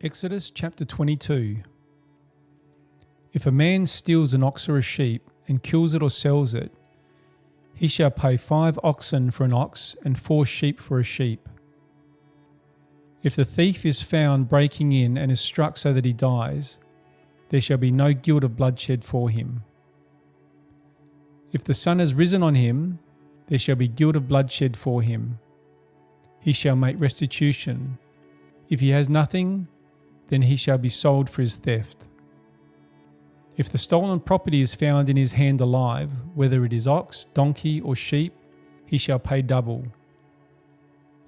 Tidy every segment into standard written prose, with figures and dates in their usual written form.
Exodus chapter 22. If a man steals an ox or a sheep and kills it or sells it, he shall pay 5 oxen for an ox and 4 sheep for a sheep. If the thief is found breaking in and is struck so that he dies, there shall be no guilt of bloodshed for him. If the sun has risen on him, there shall be guilt of bloodshed for him. He shall make restitution. If he has nothing, then he shall be sold for his theft. If the stolen property is found in his hand alive, whether it is ox, donkey, or sheep, he shall pay double.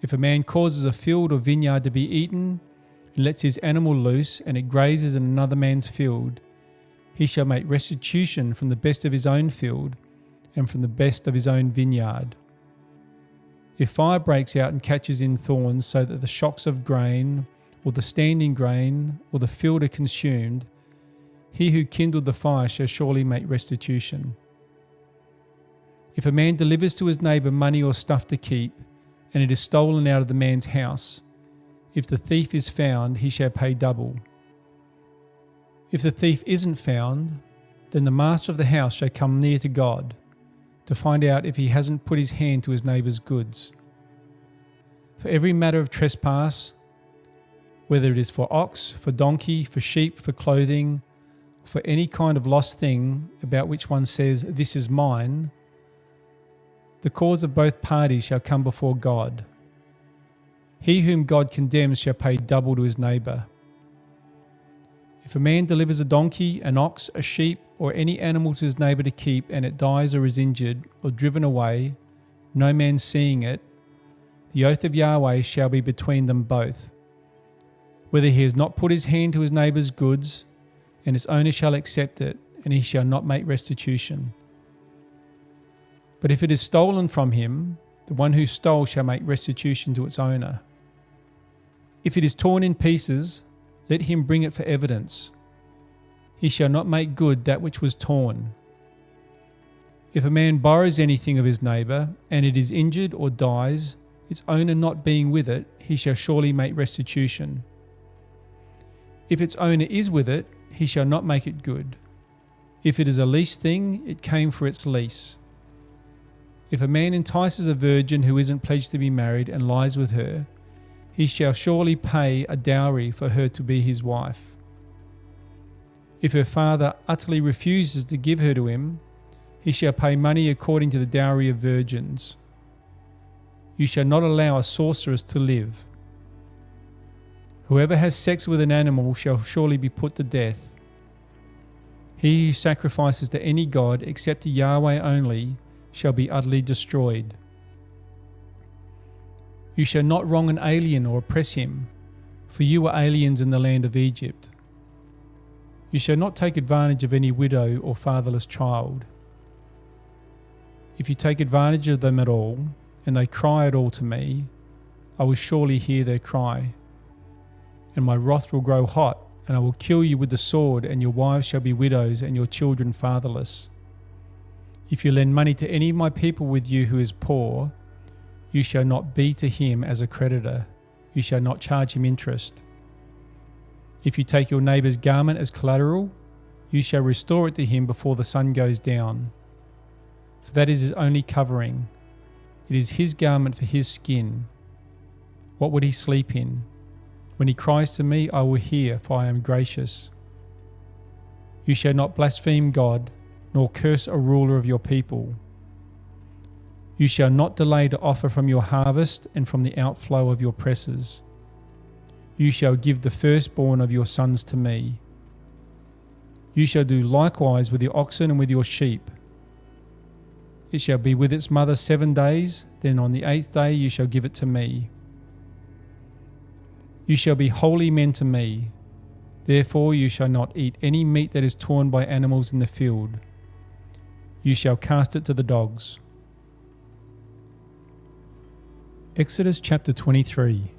If a man causes a field or vineyard to be eaten, and lets his animal loose, and it grazes in another man's field, he shall make restitution from the best of his own field, and from the best of his own vineyard. If fire breaks out and catches in thorns so that the shocks of grain, or the standing grain, or the field are consumed, he who kindled the fire shall surely make restitution. If a man delivers to his neighbour money or stuff to keep, and it is stolen out of the man's house, if the thief is found, he shall pay double. If the thief isn't found, then the master of the house shall come near to God, to find out if he hasn't put his hand to his neighbour's goods. For every matter of trespass, whether it is for ox, for donkey, for sheep, for clothing, for any kind of lost thing about which one says, "This is mine," the cause of both parties shall come before God. He whom God condemns shall pay double to his neighbour. If a man delivers a donkey, an ox, a sheep, or any animal to his neighbour to keep, and it dies or is injured, or driven away, no man seeing it, the oath of Yahweh shall be between them both. Whether he has not put his hand to his neighbour's goods, and its owner shall accept it, and he shall not make restitution. But if it is stolen from him, the one who stole shall make restitution to its owner. If it is torn in pieces, let him bring it for evidence. He shall not make good that which was torn. If a man borrows anything of his neighbour, and it is injured or dies, its owner not being with it, he shall surely make restitution. If its owner is with it, he shall not make it good. If it is a leased thing, it came for its lease. If a man entices a virgin who isn't pledged to be married and lies with her, he shall surely pay a dowry for her to be his wife. If her father utterly refuses to give her to him, he shall pay money according to the dowry of virgins. You shall not allow a sorceress to live. Whoever has sex with an animal shall surely be put to death. He who sacrifices to any god except to Yahweh only shall be utterly destroyed. You shall not wrong an alien or oppress him, for you were aliens in the land of Egypt. You shall not take advantage of any widow or fatherless child. If you take advantage of them at all, and they cry at all to me, I will surely hear their cry. And my wrath will grow hot, and I will kill you with the sword, and your wives shall be widows, and your children fatherless. If you lend money to any of my people with you who is poor, you shall not be to him as a creditor. You shall not charge him interest. If you take your neighbour's garment as collateral, you shall restore it to him before the sun goes down. For that is his only covering. It is his garment for his skin. What would he sleep in? When he cries to me, I will hear, for I am gracious. You shall not blaspheme God, nor curse a ruler of your people. You shall not delay to offer from your harvest and from the outflow of your presses. You shall give the firstborn of your sons to me. You shall do likewise with your oxen and with your sheep. It shall be with its mother 7 days, then on the 8th day you shall give it to me. You shall be holy men to me. Therefore you shall not eat any meat that is torn by animals in the field. You shall cast it to the dogs. Exodus chapter 23.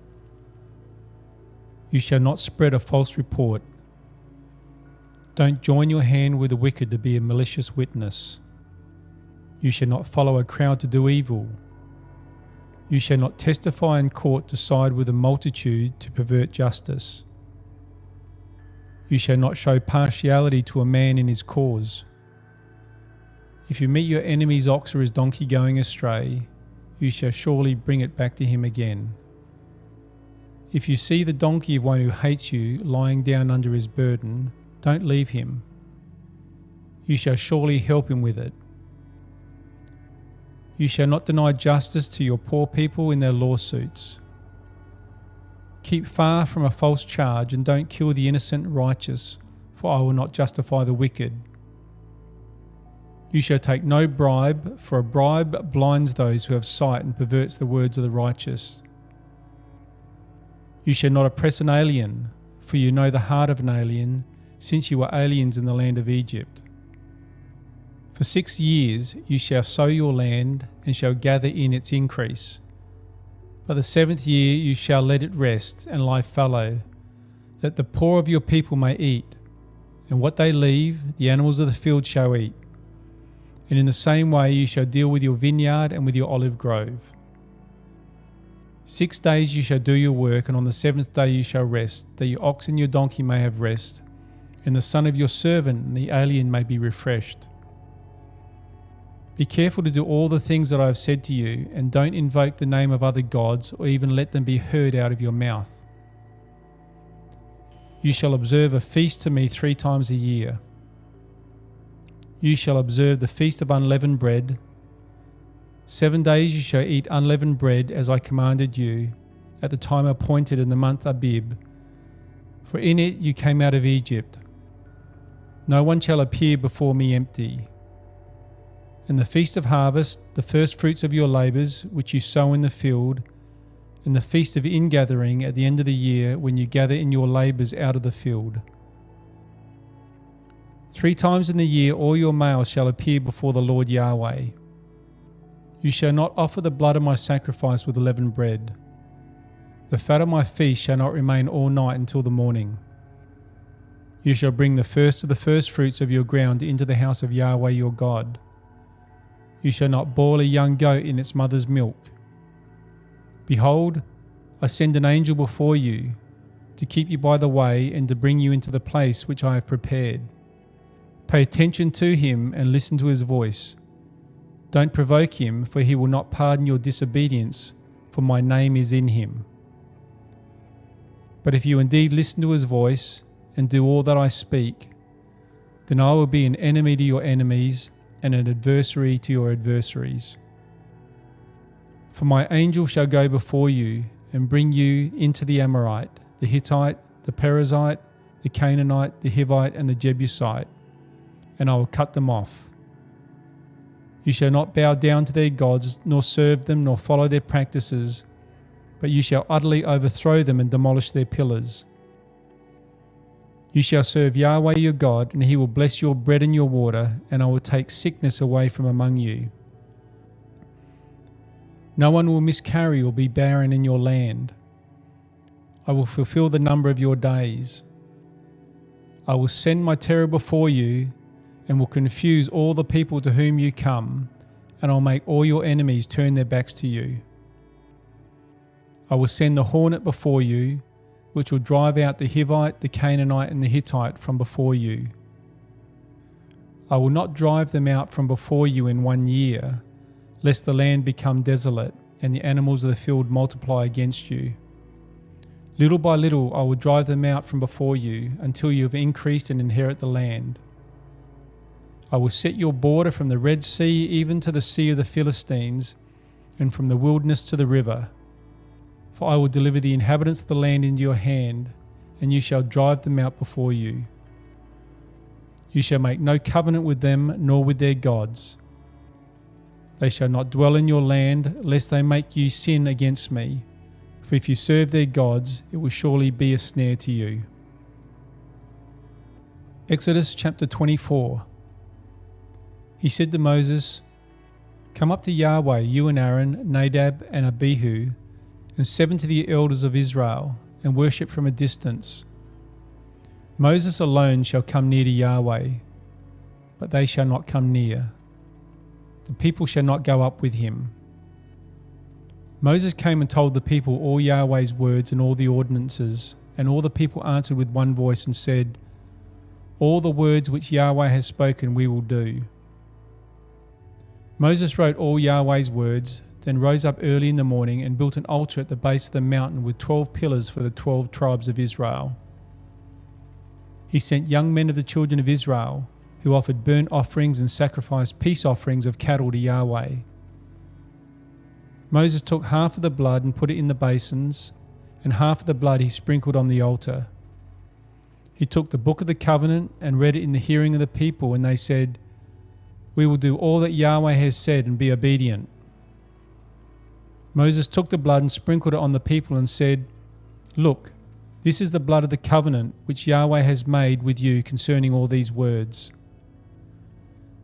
You shall not spread a false report. Don't join your hand with the wicked to be a malicious witness. You shall not follow a crowd to do evil. You shall not testify in court to side with a multitude to pervert justice. You shall not show partiality to a man in his cause. If you meet your enemy's ox or his donkey going astray, you shall surely bring it back to him again. If you see the donkey of one who hates you lying down under his burden, don't leave him. You shall surely help him with it. You shall not deny justice to your poor people in their lawsuits. Keep far from a false charge and don't kill the innocent righteous, for I will not justify the wicked. You shall take no bribe, for a bribe blinds those who have sight and perverts the words of the righteous. You shall not oppress an alien, for you know the heart of an alien, since you were aliens in the land of Egypt. For 6 years you shall sow your land and shall gather in its increase. But the 7th year you shall let it rest and lie fallow, that the poor of your people may eat, and what they leave the animals of the field shall eat. And in the same way you shall deal with your vineyard and with your olive grove. 6 days you shall do your work, and on the 7th day you shall rest, that your ox and your donkey may have rest, and the son of your servant and the alien may be refreshed. Be careful to do all the things that I have said to you, and don't invoke the name of other gods or even let them be heard out of your mouth. You shall observe a feast to me 3 times a year. You shall observe the feast of unleavened bread. 7 days you shall eat unleavened bread as I commanded you, at the time appointed in the month Abib, for in it you came out of Egypt. No one shall appear before me empty. And the feast of harvest, the first fruits of your labours, which you sow in the field, and the feast of ingathering at the end of the year, when you gather in your labours out of the field. 3 times in the year all your males shall appear before the Lord Yahweh. You shall not offer the blood of my sacrifice with leavened bread. The fat of my feast shall not remain all night until the morning. You shall bring the first of the firstfruits of your ground into the house of Yahweh your God. You shall not boil a young goat in its mother's milk. Behold, I send an angel before you, to keep you by the way and to bring you into the place which I have prepared. Pay attention to him and listen to his voice. Don't provoke him, for he will not pardon your disobedience, for my name is in him. But if you indeed listen to his voice and do all that I speak, then I will be an enemy to your enemies and an adversary to your adversaries. For my angel shall go before you and bring you into the Amorite, the Hittite, the Perizzite, the Canaanite, the Hivite, and the Jebusite, and I will cut them off. You shall not bow down to their gods, nor serve them, nor follow their practices, but you shall utterly overthrow them and demolish their pillars. You shall serve Yahweh your God, and he will bless your bread and your water, and I will take sickness away from among you. No one will miscarry or be barren in your land. I will fulfill the number of your days. I will send my terror before you, and will confuse all the people to whom you come, and I'll make all your enemies turn their backs to you. I will send the hornet before you, which will drive out the Hivite, the Canaanite, and the Hittite from before you. I will not drive them out from before you in 1 year, lest the land become desolate and the animals of the field multiply against you. Little by little I will drive them out from before you until you have increased and inherit the land. I will set your border from the Red Sea even to the Sea of the Philistines, and from the wilderness to the river. For I will deliver the inhabitants of the land into your hand, and you shall drive them out before you. You shall make no covenant with them, nor with their gods. They shall not dwell in your land, lest they make you sin against me. For if you serve their gods, it will surely be a snare to you. Exodus chapter 24. He said to Moses, "Come up to Yahweh, you and Aaron, Nadab and Abihu, and 70 of the elders of Israel, and worship from a distance. Moses alone shall come near to Yahweh, but they shall not come near. The people shall not go up with him." Moses came and told the people all Yahweh's words and all the ordinances, and all the people answered with one voice and said, all the words which Yahweh has spoken we will do." Moses wrote all Yahweh's words, then rose up early in the morning and built an altar at the base of the mountain with 12 pillars for the 12 tribes of Israel. He sent young men of the children of Israel, who offered burnt offerings and sacrificed peace offerings of cattle to Yahweh. Moses took half of the blood and put it in the basins, and half of the blood he sprinkled on the altar. He took the book of the covenant and read it in the hearing of the people, and they said, "We will do all that Yahweh has said and be obedient." Moses took the blood and sprinkled it on the people and said, "Look, this is the blood of the covenant which Yahweh has made with you concerning all these words."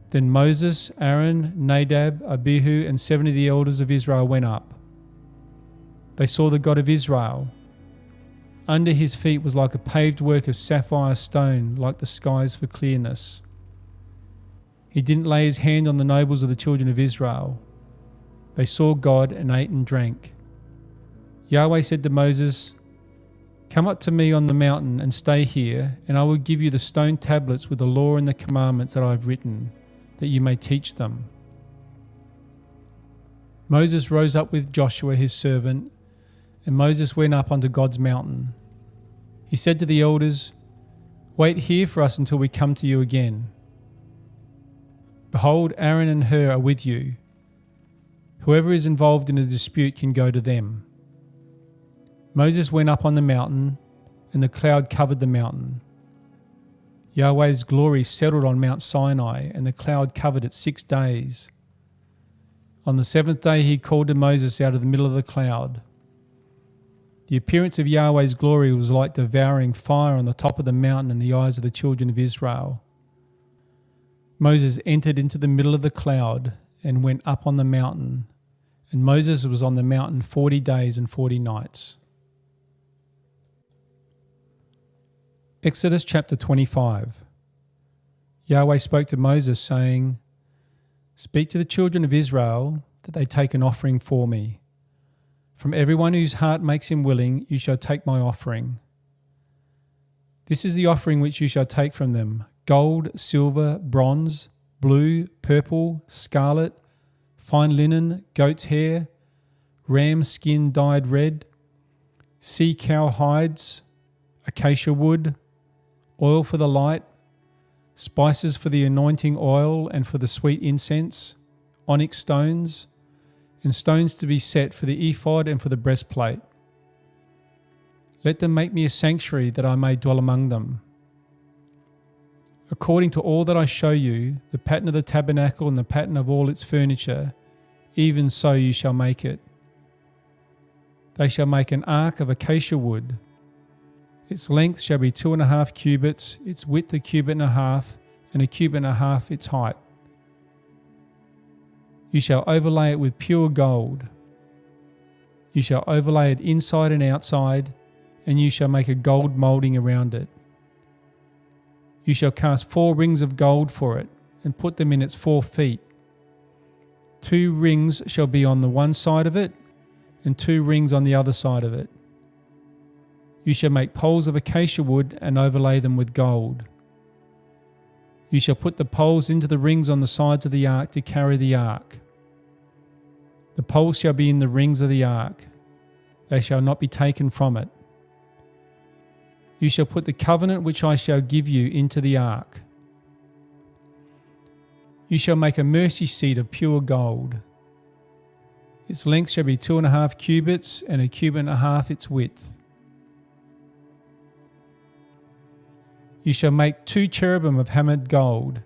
Then Moses, Aaron, Nadab, Abihu, and 70 of the elders of Israel went up. They saw the God of Israel. Under his feet was like a paved work of sapphire stone, like the skies for clearness. He didn't lay his hand on the nobles of the children of Israel. They saw God and ate and drank. Yahweh said to Moses, "Come up to me on the mountain and stay here, and I will give you the stone tablets with the law and the commandments that I have written, that you may teach them." Moses rose up with Joshua his servant, and Moses went up onto God's mountain. He said to the elders, "Wait here for us until we come to you again. Behold, Aaron and Hur are with you. Whoever is involved in a dispute can go to them." Moses went up on the mountain, and the cloud covered the mountain. Yahweh's glory settled on Mount Sinai, and the cloud covered it 6 days. On the 7th day he called to Moses out of the middle of the cloud. The appearance of Yahweh's glory was like devouring fire on the top of the mountain in the eyes of the children of Israel. Moses entered into the middle of the cloud and went up on the mountain, and Moses was on the mountain 40 days and 40 nights. Exodus chapter 25. Yahweh spoke to Moses, saying, "Speak to the children of Israel that they take an offering for me. From everyone whose heart makes him willing, you shall take my offering. This is the offering which you shall take from them: gold, silver, bronze, blue, purple, scarlet, fine linen, goat's hair, ram skin dyed red, sea cow hides, acacia wood, oil for the light, spices for the anointing oil and for the sweet incense, onyx stones, and stones to be set for the ephod and for the breastplate. Let them make me a sanctuary that I may dwell among them. According to all that I show you, the pattern of the tabernacle and the pattern of all its furniture, even so you shall make it. They shall make an ark of acacia wood. Its length shall be 2.5 cubits, its width 1.5 cubits, and 1.5 cubits its height. You shall overlay it with pure gold. You shall overlay it inside and outside, and you shall make a gold moulding around it. You shall cast 4 rings of gold for it, and put them in its 4 feet. 2 rings shall be on the one side of it, and 2 rings on the other side of it. You shall make poles of acacia wood and overlay them with gold. You shall put the poles into the rings on the sides of the ark to carry the ark. The poles shall be in the rings of the ark. They shall not be taken from it. You shall put the covenant which I shall give you into the ark. You shall make a mercy seat of pure gold. Its length shall be 2.5 cubits, and 1.5 cubits its width. You shall make 2 cherubim of hammered gold.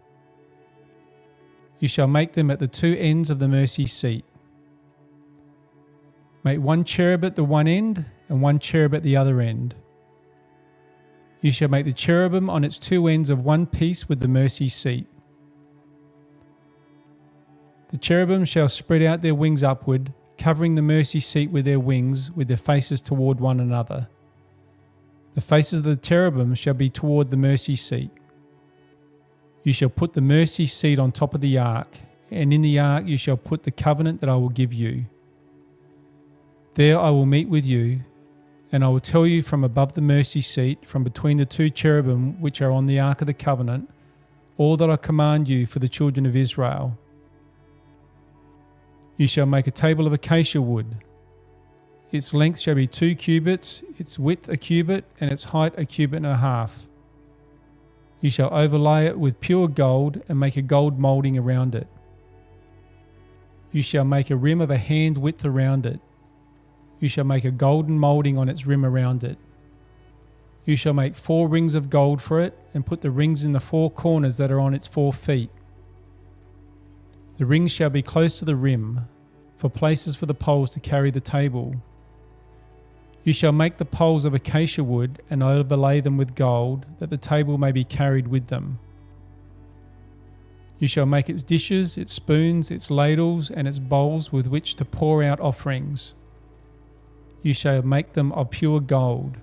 You shall make them at the 2 ends of the mercy seat. Make 1 cherub at the one end, and 1 cherub at the other end. You shall make the cherubim on its 2 ends of one piece with the mercy seat. The cherubim shall spread out their wings upward, covering the mercy seat with their wings, with their faces toward one another. The faces of the cherubim shall be toward the mercy seat. You shall put the mercy seat on top of the ark, and in the ark you shall put the covenant that I will give you. There I will meet with you, And I will tell you from above the mercy seat, from between the two cherubim which are on the ark of the covenant, all that I command you for the children of Israel. You shall make a table of acacia wood. Its length shall be 2 cubits, its width a cubit, and its height a cubit and a half. You shall overlay it with pure gold and make a gold moulding around it. You shall make a rim of a hand width around it. You shall make a golden moulding on its rim around it. You shall make 4 rings of gold for it, and put the rings in the 4 corners that are on its 4 feet. The rings shall be close to the rim, for places for the poles to carry the table. You shall make the poles of acacia wood, and overlay them with gold, that the table may be carried with them. You shall make its dishes, its spoons, its ladles, and its bowls with which to pour out offerings. You shall make them of pure gold.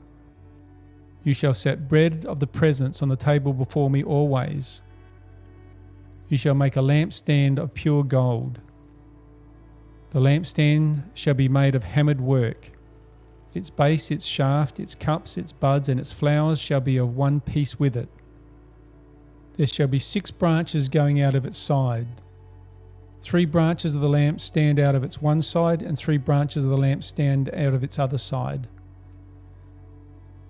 You shall set bread of the presence on the table before me always. You shall make a lampstand of pure gold. The lampstand shall be made of hammered work. Its base, its shaft, its cups, its buds, and its flowers shall be of one piece with it. There shall be 6 branches going out of its side. 3 branches of the lamp stand out of its one side, and 3 branches of the lamp stand out of its other side.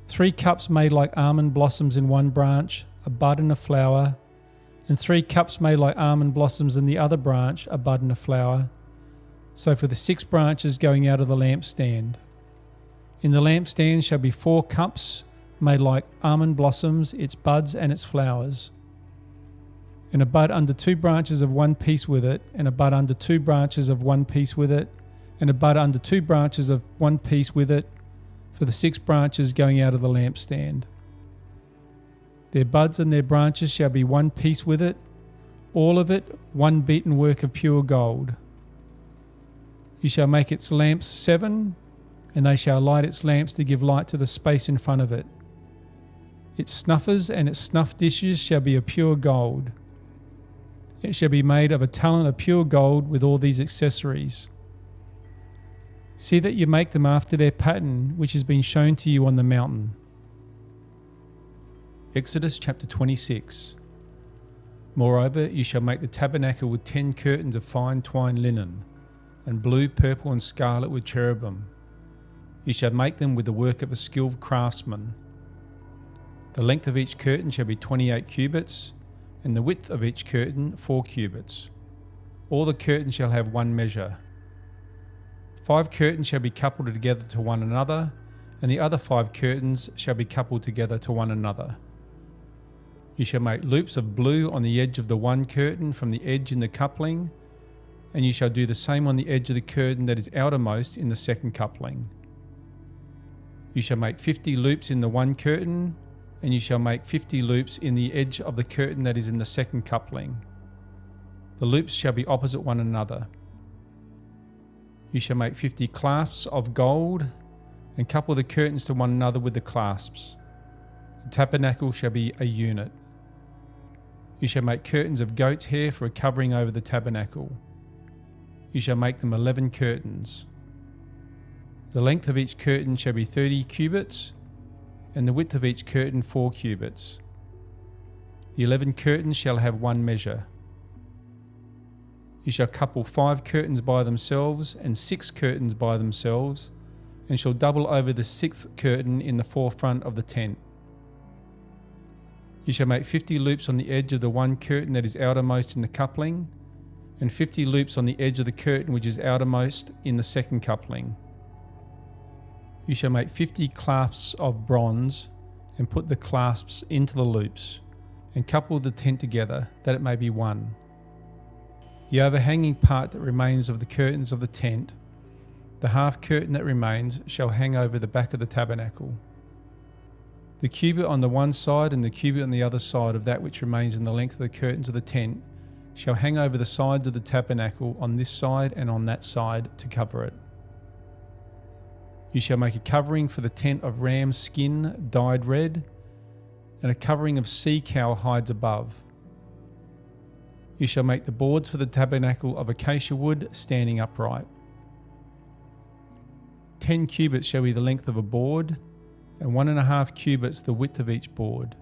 3 cups made like almond blossoms in one branch, a bud and a flower, and 3 cups made like almond blossoms in the other branch, a bud and a flower. So for the 6 branches going out of the lampstand. In the lampstand shall be 4 cups made like almond blossoms, its buds and its flowers. And a bud under 2 branches of one piece with it, and a bud under 2 branches of one piece with it, and a bud under 2 branches of one piece with it, for the 6 branches going out of the lampstand. Their buds and their branches shall be one piece with it, all of it one beaten work of pure gold. You shall make its lamps 7, and they shall light its lamps to give light to the space in front of it. Its snuffers and its snuff dishes shall be of pure gold. It shall be made of a talent of pure gold with all these accessories. See that you make them after their pattern, which has been shown to you on the mountain. Exodus chapter 26. Moreover, you shall make the tabernacle with 10 curtains of fine twined linen, and blue, purple, and scarlet with cherubim. You shall make them with the work of a skilled craftsman. The length of each curtain shall be 28 cubits, and the width of each curtain 4 cubits. All the curtains shall have one measure. 5 curtains shall be coupled together to one another, and the other 5 curtains shall be coupled together to one another. You shall make loops of blue on the edge of the one curtain from the edge in the coupling, and you shall do the same on the edge of the curtain that is outermost in the second coupling. You shall make 50 loops in the one curtain, and you shall make 50 loops in the edge of the curtain that is in the second coupling. The loops shall be opposite one another. You shall make 50 clasps of gold, and couple the curtains to one another with the clasps. The tabernacle shall be a unit. You shall make curtains of goat's hair for a covering over the tabernacle. You shall make them 11 curtains. The length of each curtain shall be 30 cubits, and the width of each curtain 4 cubits. The 11 curtains shall have one measure. You shall couple 5 curtains by themselves and 6 curtains by themselves, and shall double over the 6th curtain in the forefront of the tent. You shall make 50 loops on the edge of the one curtain that is outermost in the coupling, and 50 loops on the edge of the curtain which is outermost in the second coupling. You shall make 50 clasps of bronze, and put the clasps into the loops, and couple the tent together, that it may be one. The overhanging part that remains of the curtains of the tent, the half curtain that remains, shall hang over the back of the tabernacle. The cubit on the one side and the cubit on the other side of that which remains in the length of the curtains of the tent shall hang over the sides of the tabernacle on this side and on that side to cover it. You shall make a covering for the tent of ram's skin dyed red, and a covering of sea cow hides above. You shall make the boards for the tabernacle of acacia wood standing upright. 10 cubits shall be the length of a board, and 1.5 cubits the width of each board.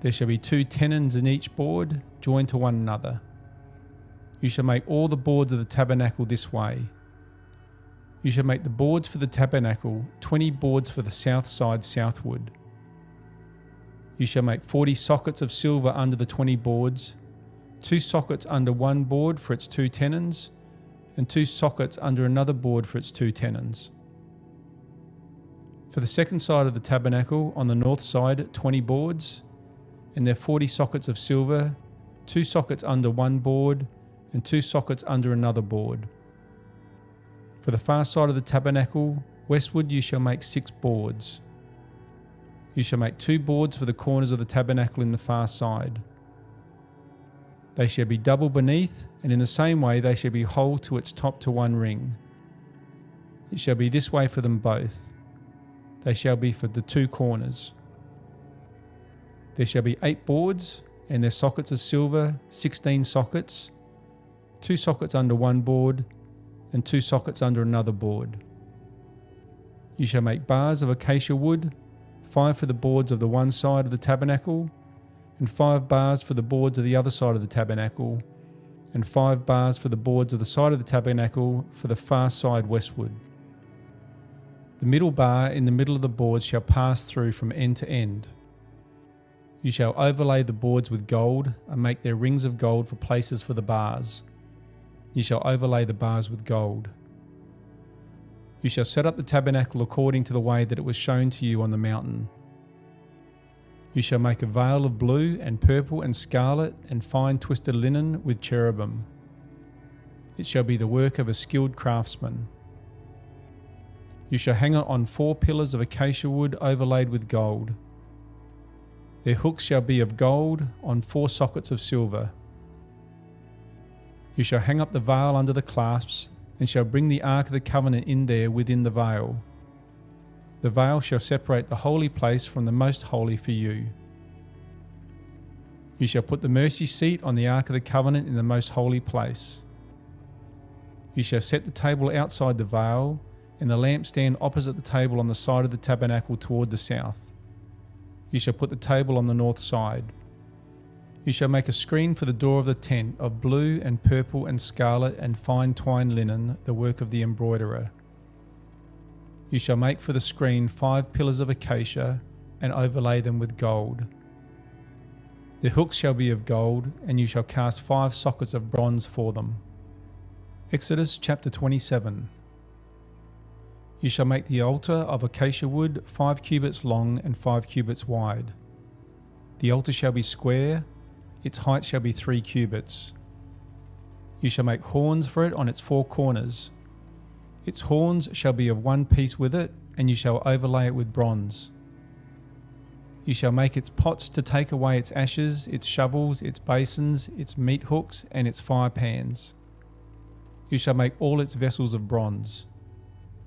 There shall be 2 tenons in each board, joined to one another. You shall make all the boards of the tabernacle this way. You shall make the boards for the tabernacle, 20 boards for the south side southward. You shall make 40 sockets of silver under the 20 boards, 2 sockets under one board for its 2 tenons, and 2 sockets under another board for its 2 tenons. For the second side of the tabernacle, on the north side, 20 boards, and their 40 sockets of silver, 2 sockets under one board, and 2 sockets under another board. For the far side of the tabernacle, westward you shall make 6 boards. You shall make 2 boards for the corners of the tabernacle in the far side. They shall be double beneath, and in the same way they shall be whole to its top to one ring. It shall be this way for them both. They shall be for the 2 corners. There shall be 8 boards, and their sockets of silver, 16 sockets, 2 sockets under one board, and 2 sockets under another board. You shall make bars of acacia wood, 5 for the boards of the one side of the tabernacle, and 5 bars for the boards of the other side of the tabernacle, and 5 bars for the boards of the side of the tabernacle for the far side westward. The middle bar in the middle of the boards shall pass through from end to end. You shall overlay the boards with gold, and make their rings of gold for places for the bars. You shall overlay the bars with gold. You shall set up the tabernacle according to the way that it was shown to you on the mountain. You shall make a veil of blue and purple and scarlet and fine twisted linen with cherubim. It shall be the work of a skilled craftsman. You shall hang it on 4 pillars of acacia wood overlaid with gold. Their hooks shall be of gold on 4 sockets of silver. You shall hang up the veil under the clasps, and shall bring the ark of the covenant in there within the veil. The veil shall separate the holy place from the most holy for you. You shall put the mercy seat on the ark of the covenant in the most holy place. You shall set the table outside the veil, and the lampstand opposite the table on the side of the tabernacle toward the south. You shall put the table on the north side. You shall make a screen for the door of the tent of blue and purple and scarlet and fine twined linen, the work of the embroiderer. You shall make for the screen 5 pillars of acacia and overlay them with gold. The hooks shall be of gold, and you shall cast 5 sockets of bronze for them. Exodus chapter 27. You shall make the altar of acacia wood 5 cubits long and 5 cubits wide. The altar shall be square, its height shall be 3 cubits. You shall make horns for it on its 4 corners. Its horns shall be of one piece with it, and you shall overlay it with bronze. You shall make its pots to take away its ashes, its shovels, its basins, its meat hooks, and its fire pans. You shall make all its vessels of bronze.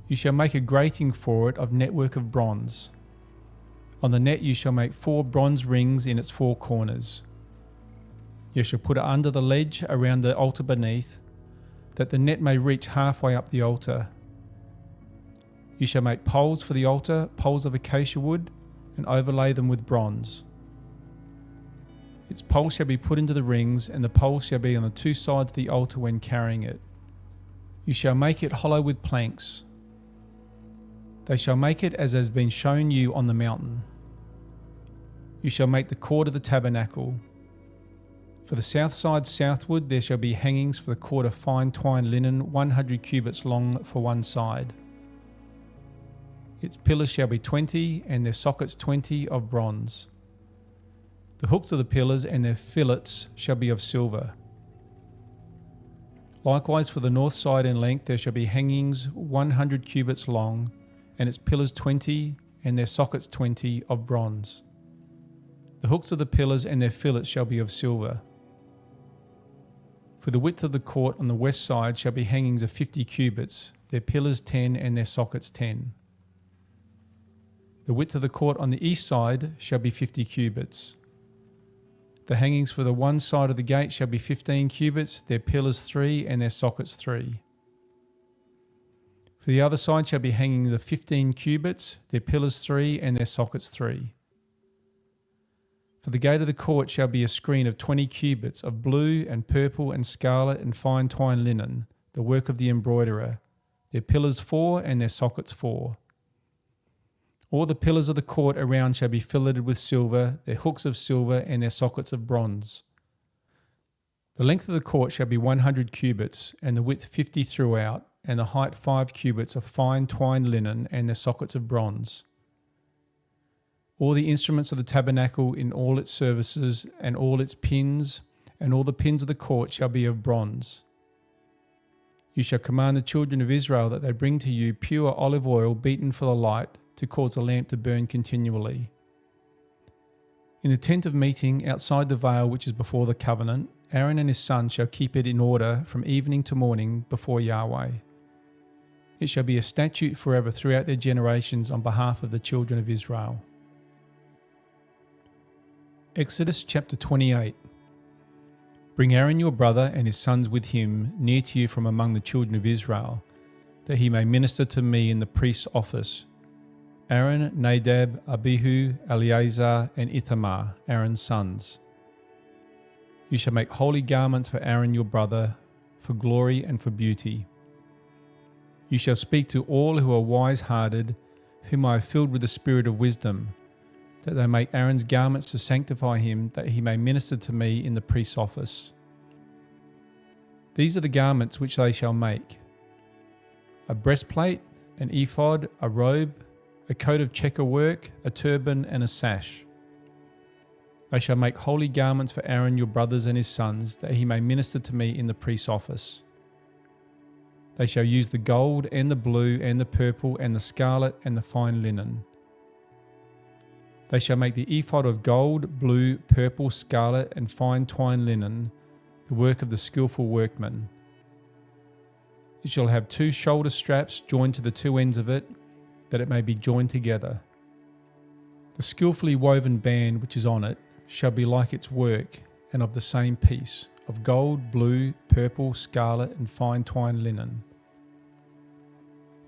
You shall make a grating for it of network of bronze. On the net you shall make 4 bronze rings in its 4 corners. You shall put it under the ledge around the altar beneath, that the net may reach halfway up the altar. You shall make poles for the altar, poles of acacia wood, and overlay them with bronze. Its poles shall be put into the rings, and the poles shall be on the 2 sides of the altar when carrying it. You shall make it hollow with planks. They shall make it as has been shown you on the mountain. You shall make the court of the tabernacle. For the south side southward there shall be hangings for the cord of fine twined linen 100 cubits long for one side. Its pillars shall be 20, and their sockets 20 of bronze. The hooks of the pillars and their fillets shall be of silver. Likewise for the north side in length there shall be hangings 100 cubits long, and its pillars 20, and their sockets 20 of bronze. The hooks of the pillars and their fillets shall be of silver. For the width of the court on the west side shall be hangings of 50 cubits, their pillars 10 and their sockets 10. The width of the court on the east side shall be 50 cubits. The hangings for the one side of the gate shall be 15 cubits, their pillars 3 and their sockets 3. For the other side shall be hangings of 15 cubits, their pillars 3 and their sockets 3. For the gate of the court shall be a screen of 20 cubits of blue and purple and scarlet and fine twined linen, the work of the embroiderer, their pillars 4 and their sockets 4. All the pillars of the court around shall be filleted with silver, their hooks of silver and their sockets of bronze. The length of the court shall be 100 cubits, and the width 50 throughout, and the height 5 cubits of fine twined linen and their sockets of bronze. All the instruments of the tabernacle in all its services, and all its pins, and all the pins of the court shall be of bronze. You shall command the children of Israel that they bring to you pure olive oil beaten for the light, to cause the lamp to burn continually. In the tent of meeting outside the veil which is before the covenant, Aaron and his sons shall keep it in order from evening to morning before Yahweh. It shall be a statute forever throughout their generations on behalf of the children of Israel. Exodus chapter 28. Bring Aaron your brother and his sons with him near to you from among the children of Israel, that he may minister to me in the priest's office. Aaron, Nadab, Abihu, Eleazar, and Ithamar, Aaron's sons. You shall make holy garments for Aaron your brother, for glory and for beauty. You shall speak to all who are wise-hearted, whom I have filled with the spirit of wisdom, that they make Aaron's garments to sanctify him, that he may minister to me in the priest's office. These are the garments which they shall make: a breastplate, an ephod, a robe, a coat of checker work, a turban, and a sash. They shall make holy garments for Aaron your brothers and his sons, that he may minister to me in the priest's office. They shall use the gold and the blue and the purple and the scarlet and the fine linen. They shall make the ephod of gold, blue, purple, scarlet, and fine twined linen, the work of the skillful workman. It shall have 2 shoulder straps joined to the 2 ends of it, that it may be joined together. The skillfully woven band which is on it shall be like its work, and of the same piece, of gold, blue, purple, scarlet, and fine twined linen.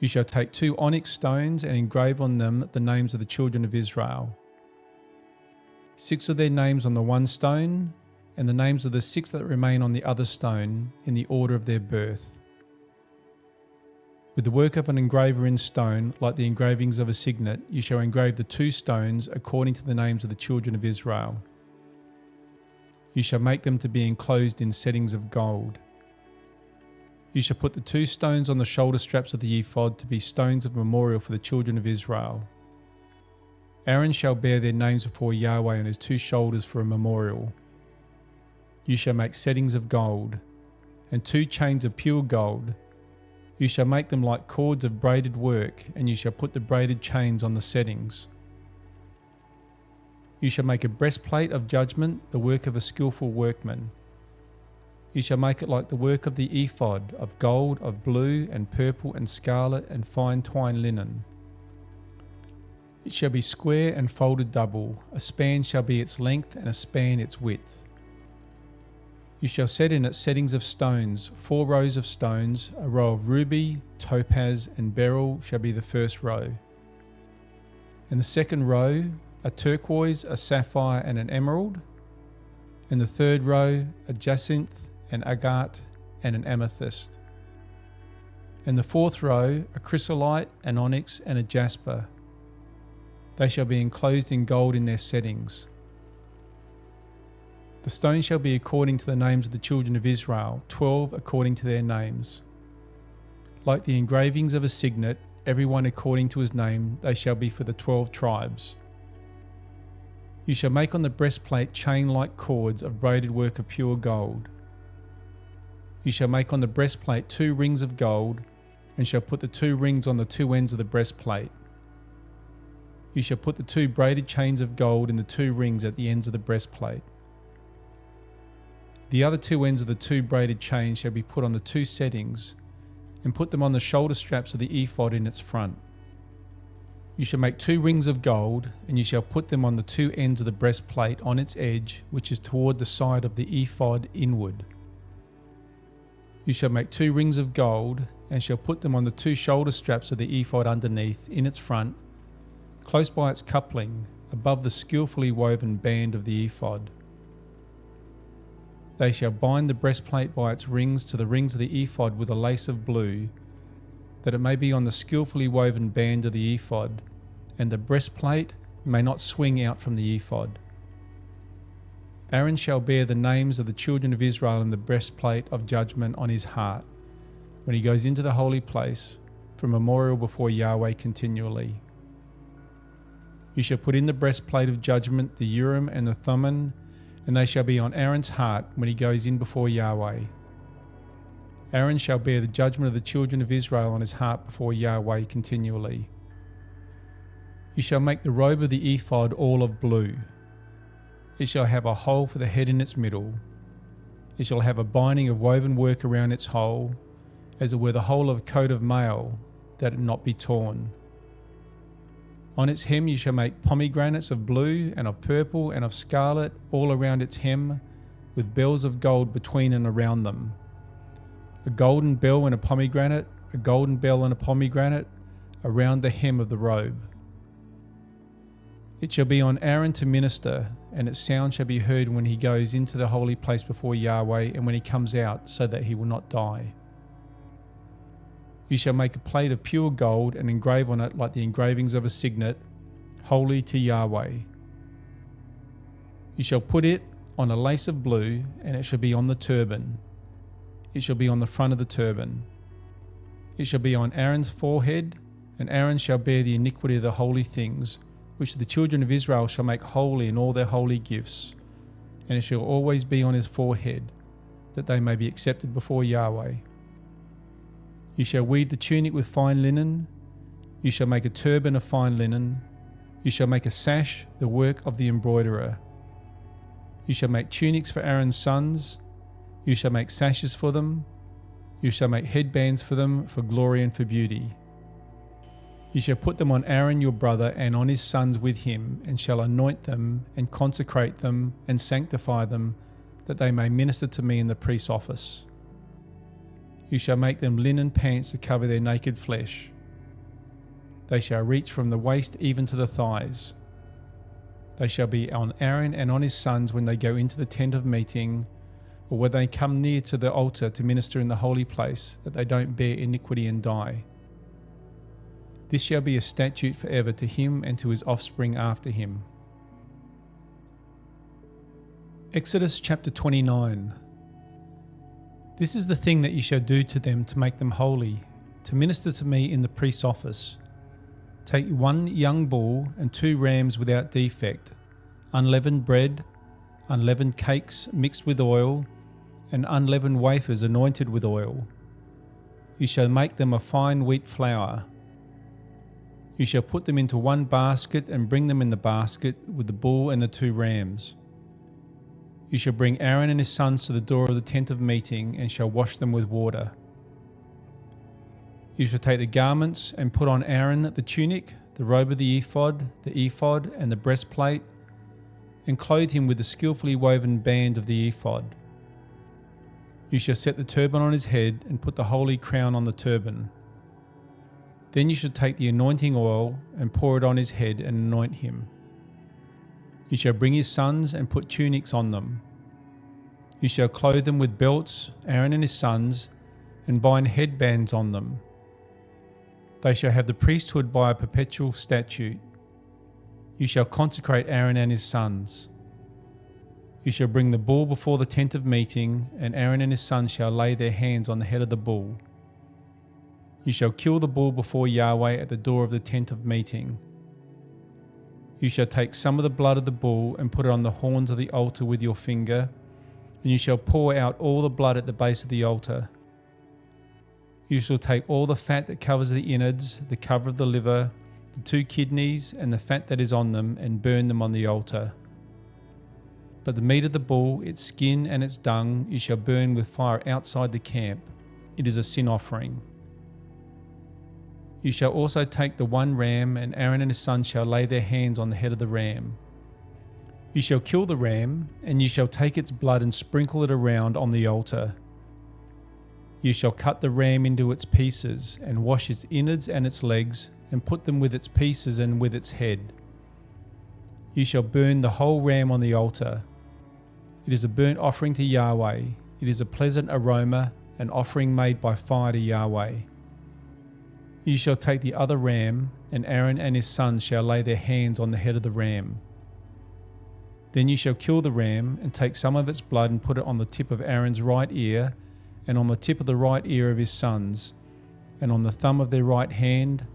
You shall take 2 onyx stones and engrave on them the names of the children of Israel. 6 of their names on the one stone, and the names of the 6 that remain on the other stone, in the order of their birth. With the work of an engraver in stone, like the engravings of a signet, you shall engrave the 2 stones according to the names of the children of Israel. You shall make them to be enclosed in settings of gold. You shall put the 2 stones on the shoulder straps of the ephod to be stones of memorial for the children of Israel. Aaron shall bear their names before Yahweh on his 2 shoulders for a memorial. You shall make settings of gold, and 2 chains of pure gold. You shall make them like cords of braided work, and you shall put the braided chains on the settings. You shall make a breastplate of judgment, the work of a skillful workman. You shall make it like the work of the ephod, of gold, of blue, and purple, and scarlet, and fine twined linen. It shall be square and folded double. A span shall be its length, and a span its width. You shall set in it settings of stones, 4 rows of stones. A row of ruby, topaz, and beryl shall be the first row. In the second row, a turquoise, a sapphire, and an emerald. In the third row, a jacinth, an agate, and an amethyst. In the fourth row, a chrysolite, an onyx, and a jasper. They shall be enclosed in gold in their settings. The stones shall be according to the names of the children of Israel, 12 according to their names. Like the engravings of a signet, every one according to his name, they shall be for the 12 tribes. You shall make on the breastplate chain-like cords of braided work of pure gold. You shall make on the breastplate 2 rings of gold, and shall put the 2 rings on the 2 ends of the breastplate. You shall put the 2 braided chains of gold in the 2 rings at the ends of the breastplate. The other 2 ends of the 2 braided chains shall be put on the 2 settings, and put them on the shoulder straps of the ephod in its front. You shall make 2 rings of gold, and you shall put them on the 2 ends of the breastplate on its edge, which is toward the side of the ephod inward. You shall make 2 rings of gold, and shall put them on the 2 shoulder straps of the ephod underneath, in its front, close by its coupling, above the skillfully woven band of the ephod. They shall bind the breastplate by its rings to the rings of the ephod with a lace of blue, that it may be on the skillfully woven band of the ephod, and the breastplate may not swing out from the ephod. Aaron shall bear the names of the children of Israel in the breastplate of judgment on his heart, when he goes into the holy place, for memorial before Yahweh continually. You shall put in the breastplate of judgment the Urim and the Thummim, and they shall be on Aaron's heart when he goes in before Yahweh. Aaron shall bear the judgment of the children of Israel on his heart before Yahweh continually. You shall make the robe of the ephod all of blue. It shall have a hole for the head in its middle. It shall have a binding of woven work around its hole, as it were the whole of a coat of mail, that it not be torn. On its hem you shall make pomegranates of blue and of purple and of scarlet all around its hem, with bells of gold between and around them. A golden bell and a pomegranate, a golden bell and a pomegranate, around the hem of the robe. It shall be on Aaron to minister, and its sound shall be heard when he goes into the holy place before Yahweh, and when he comes out, so that he will not die. You shall make a plate of pure gold and engrave on it like the engravings of a signet, holy to Yahweh. You shall put it on a lace of blue, and it shall be on the turban. It shall be on the front of the turban. It shall be on Aaron's forehead, and Aaron shall bear the iniquity of the holy things, which the children of Israel shall make holy in all their holy gifts, and it shall always be on his forehead, that they may be accepted before Yahweh. You shall weave the tunic with fine linen. You shall make a turban of fine linen. You shall make a sash, the work of the embroiderer. You shall make tunics for Aaron's sons. You shall make sashes for them. You shall make headbands for them, for glory and for beauty. You shall put them on Aaron your brother and on his sons with him, and shall anoint them and consecrate them and sanctify them, that they may minister to me in the priest's office. You shall make them linen pants to cover their naked flesh. They shall reach from the waist even to the thighs. They shall be on Aaron and on his sons when they go into the tent of meeting, or when they come near to the altar to minister in the holy place, that they don't bear iniquity and die. This shall be a statute forever to him and to his offspring after him. Exodus chapter 29. This is the thing that you shall do to them to make them holy, to minister to me in the priest's office. Take 1 young bull and 2 rams without defect, unleavened bread, unleavened cakes mixed with oil, and unleavened wafers anointed with oil. You shall make them of fine wheat flour. You shall put them into 1 basket and bring them in the basket with the bull and the 2 rams. You shall bring Aaron and his sons to the door of the tent of meeting and shall wash them with water. You shall take the garments and put on Aaron the tunic, the robe of the ephod and the breastplate, and clothe him with the skillfully woven band of the ephod. You shall set the turban on his head and put the holy crown on the turban. Then you shall take the anointing oil and pour it on his head and anoint him. You shall bring his sons and put tunics on them. You shall clothe them with belts, Aaron and his sons, and bind headbands on them. They shall have the priesthood by a perpetual statute. You shall consecrate Aaron and his sons. You shall bring the bull before the tent of meeting, and Aaron and his sons shall lay their hands on the head of the bull. You shall kill the bull before Yahweh at the door of the tent of meeting. You shall take some of the blood of the bull and put it on the horns of the altar with your finger, and you shall pour out all the blood at the base of the altar. You shall take all the fat that covers the innards, the cover of the liver, the 2 kidneys, and the fat that is on them, and burn them on the altar. But the meat of the bull, its skin and its dung, you shall burn with fire outside the camp. It is a sin offering. You shall also take the 1 ram, and Aaron and his sons shall lay their hands on the head of the ram. You shall kill the ram, and you shall take its blood and sprinkle it around on the altar. You shall cut the ram into its pieces, and wash its innards and its legs, and put them with its pieces and with its head. You shall burn the whole ram on the altar. It is a burnt offering to Yahweh. It is a pleasant aroma, an offering made by fire to Yahweh. You shall take the other ram, and Aaron and his sons shall lay their hands on the head of the ram. Then you shall kill the ram, and take some of its blood and put it on the tip of Aaron's right ear, and on the tip of the right ear of his sons, and on the thumb of their right hand,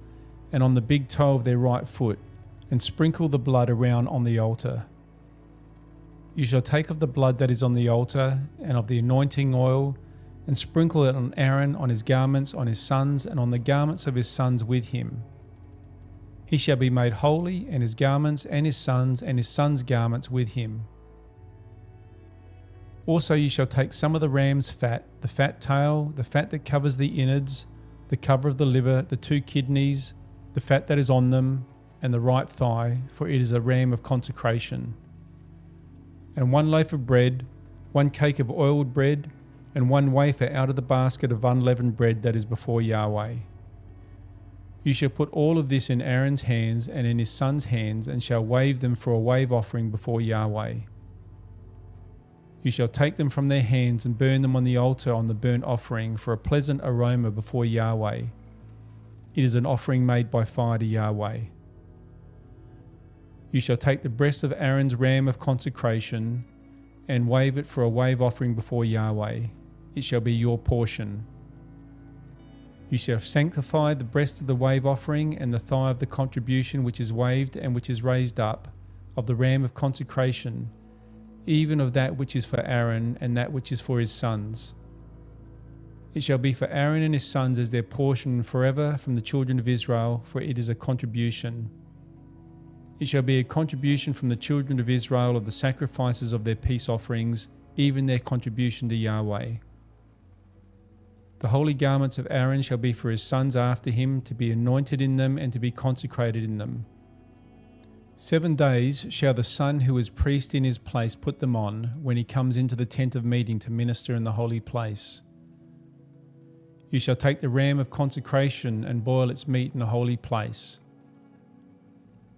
and on the big toe of their right foot, and sprinkle the blood around on the altar. You shall take of the blood that is on the altar, and of the anointing oil, and sprinkle it on Aaron, on his garments, on his sons, and on the garments of his sons with him. He shall be made holy, and his garments, and his sons' garments with him. Also you shall take some of the ram's fat, the fat tail, the fat that covers the innards, the cover of the liver, the 2 kidneys, the fat that is on them, and the right thigh, for it is a ram of consecration. And 1 loaf of bread, 1 cake of oiled bread, and 1 wafer out of the basket of unleavened bread that is before Yahweh. You shall put all of this in Aaron's hands and in his sons' hands, and shall wave them for a wave offering before Yahweh. You shall take them from their hands and burn them on the altar on the burnt offering for a pleasant aroma before Yahweh. It is an offering made by fire to Yahweh. You shall take the breast of Aaron's ram of consecration and wave it for a wave offering before Yahweh. It shall be your portion. You shall sanctify the breast of the wave offering and the thigh of the contribution which is waved and which is raised up, of the ram of consecration, even of that which is for Aaron and that which is for his sons. It shall be for Aaron and his sons as their portion forever from the children of Israel, for it is a contribution. It shall be a contribution from the children of Israel of the sacrifices of their peace offerings, even their contribution to Yahweh. The holy garments of Aaron shall be for his sons after him, to be anointed in them and to be consecrated in them. 7 days shall the son who is priest in his place put them on, when he comes into the tent of meeting to minister in the holy place. You shall take the ram of consecration and boil its meat in a holy place.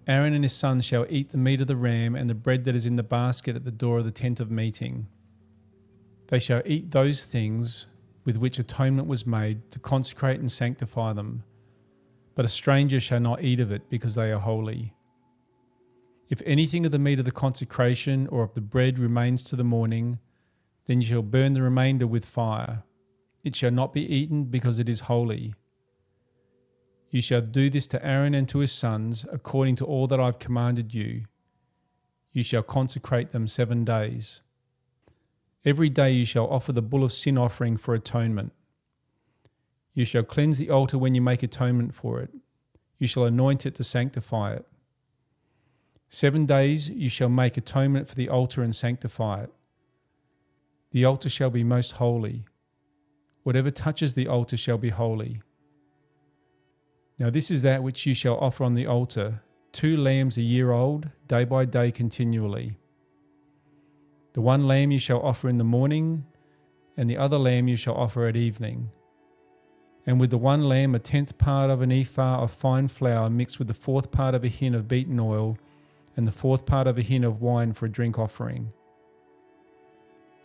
Aaron and his sons shall eat the meat of the ram and the bread that is in the basket at the door of the tent of meeting. They shall eat those things with which atonement was made, to consecrate and sanctify them. But a stranger shall not eat of it, because they are holy. If anything of the meat of the consecration or of the bread remains to the morning, then you shall burn the remainder with fire. It shall not be eaten, because it is holy. You shall do this to Aaron and to his sons, according to all that I have commanded you. You shall consecrate them 7 days. Every day you shall offer the bull of sin offering for atonement. You shall cleanse the altar when you make atonement for it. You shall anoint it to sanctify it. 7 days you shall make atonement for the altar and sanctify it. The altar shall be most holy. Whatever touches the altar shall be holy. Now this is that which you shall offer on the altar, 2 lambs a year old, day by day continually. The 1 lamb you shall offer in the morning, and the other lamb you shall offer at evening. And with the 1 lamb 1/10 part of an ephah of fine flour mixed with the 4th part of a hin of beaten oil, and the 4th part of a hin of wine for a drink offering.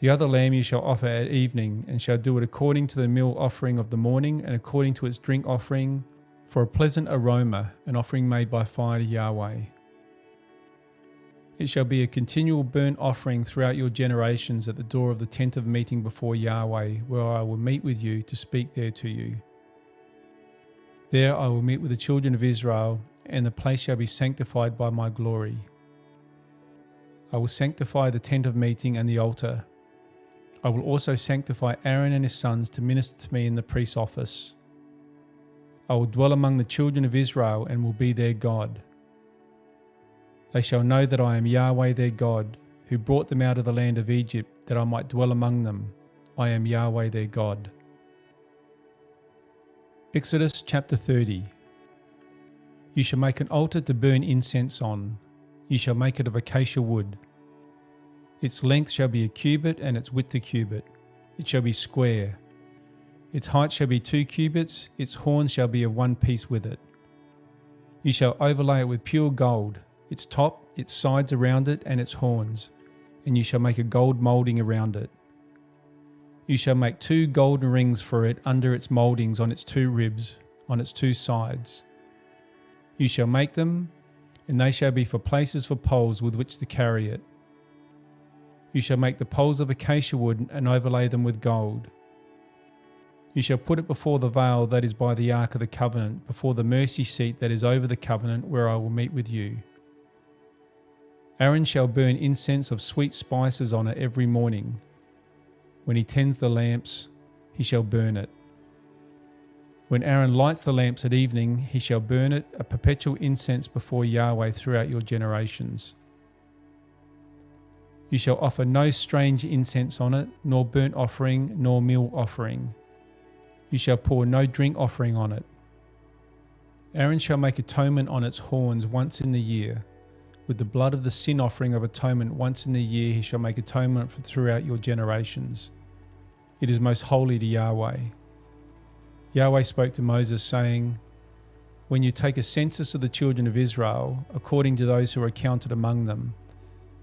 The other lamb you shall offer at evening, and shall do it according to the meal offering of the morning, and according to its drink offering, for a pleasant aroma, an offering made by fire to Yahweh. It shall be a continual burnt offering throughout your generations at the door of the tent of meeting before Yahweh, where I will meet with you to speak there to you. There I will meet with the children of Israel, and the place shall be sanctified by my glory. I will sanctify the tent of meeting and the altar. I will also sanctify Aaron and his sons to minister to me in the priest's office. I will dwell among the children of Israel and will be their God. They shall know that I am Yahweh their God, who brought them out of the land of Egypt, that I might dwell among them. I am Yahweh their God. Exodus chapter 30. You shall make an altar to burn incense on. You shall make it of acacia wood. Its length shall be a cubit, and its width a cubit. It shall be square. Its height shall be 2 cubits, its horns shall be of one piece with it. You shall overlay it with pure gold, its top, its sides around it, and its horns, and you shall make a gold moulding around it. You shall make 2 golden rings for it under its mouldings on its 2 ribs, on its 2 sides. You shall make them, and they shall be for places for poles with which to carry it. You shall make the poles of acacia wood and overlay them with gold. You shall put it before the veil that is by the ark of the covenant, before the mercy seat that is over the covenant, where I will meet with you. Aaron shall burn incense of sweet spices on it every morning. When he tends the lamps, he shall burn it. When Aaron lights the lamps at evening, he shall burn it, a perpetual incense before Yahweh throughout your generations. You shall offer no strange incense on it, nor burnt offering, nor meal offering. You shall pour no drink offering on it. Aaron shall make atonement on its horns once in the year. With the blood of the sin offering of atonement once in the year he shall make atonement for throughout your generations. It is most holy to Yahweh. Yahweh spoke to Moses, saying, When you take a census of the children of Israel, according to those who are counted among them,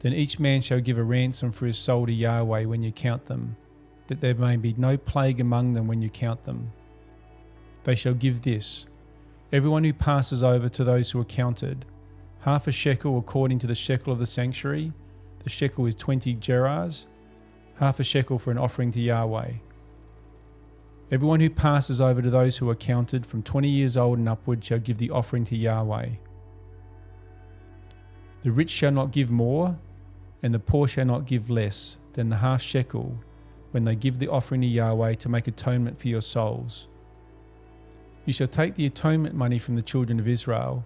then each man shall give a ransom for his soul to Yahweh when you count them, that there may be no plague among them when you count them. They shall give this: everyone who passes over to those who are counted, half a shekel according to the shekel of the sanctuary. The shekel is 20 gerahs, half a shekel for an offering to Yahweh. Everyone who passes over to those who are counted from 20 years old and upward shall give the offering to Yahweh. The rich shall not give more, and the poor shall not give less than the half shekel when they give the offering to Yahweh to make atonement for your souls. You shall take the atonement money from the children of Israel,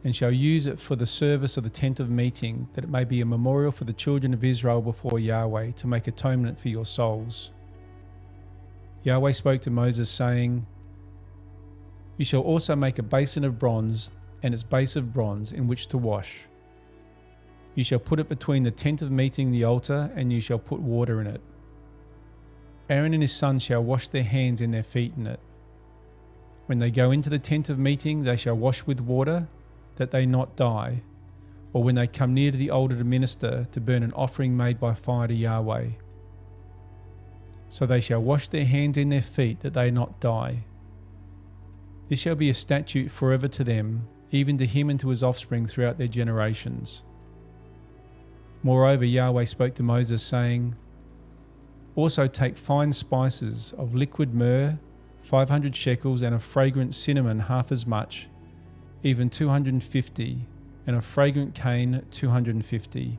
and shall use it for the service of the tent of meeting, that it may be a memorial for the children of Israel before Yahweh, to make atonement for your souls. Yahweh spoke to Moses, saying, You shall also make a basin of bronze, and its base of bronze, in which to wash. You shall put it between the tent of meeting and the altar, and you shall put water in it. Aaron and his sons shall wash their hands and their feet in it. When they go into the tent of meeting, they shall wash with water, that they not die, or when they come near to the altar to minister, to burn an offering made by fire to Yahweh. So they shall wash their hands and their feet, that they not die. This shall be a statute forever to them, even to him and to his offspring throughout their generations. Moreover, Yahweh spoke to Moses, saying, Also take fine spices of liquid myrrh, 500 shekels, and of fragrant cinnamon half as much, even 250, and of fragrant cane 250,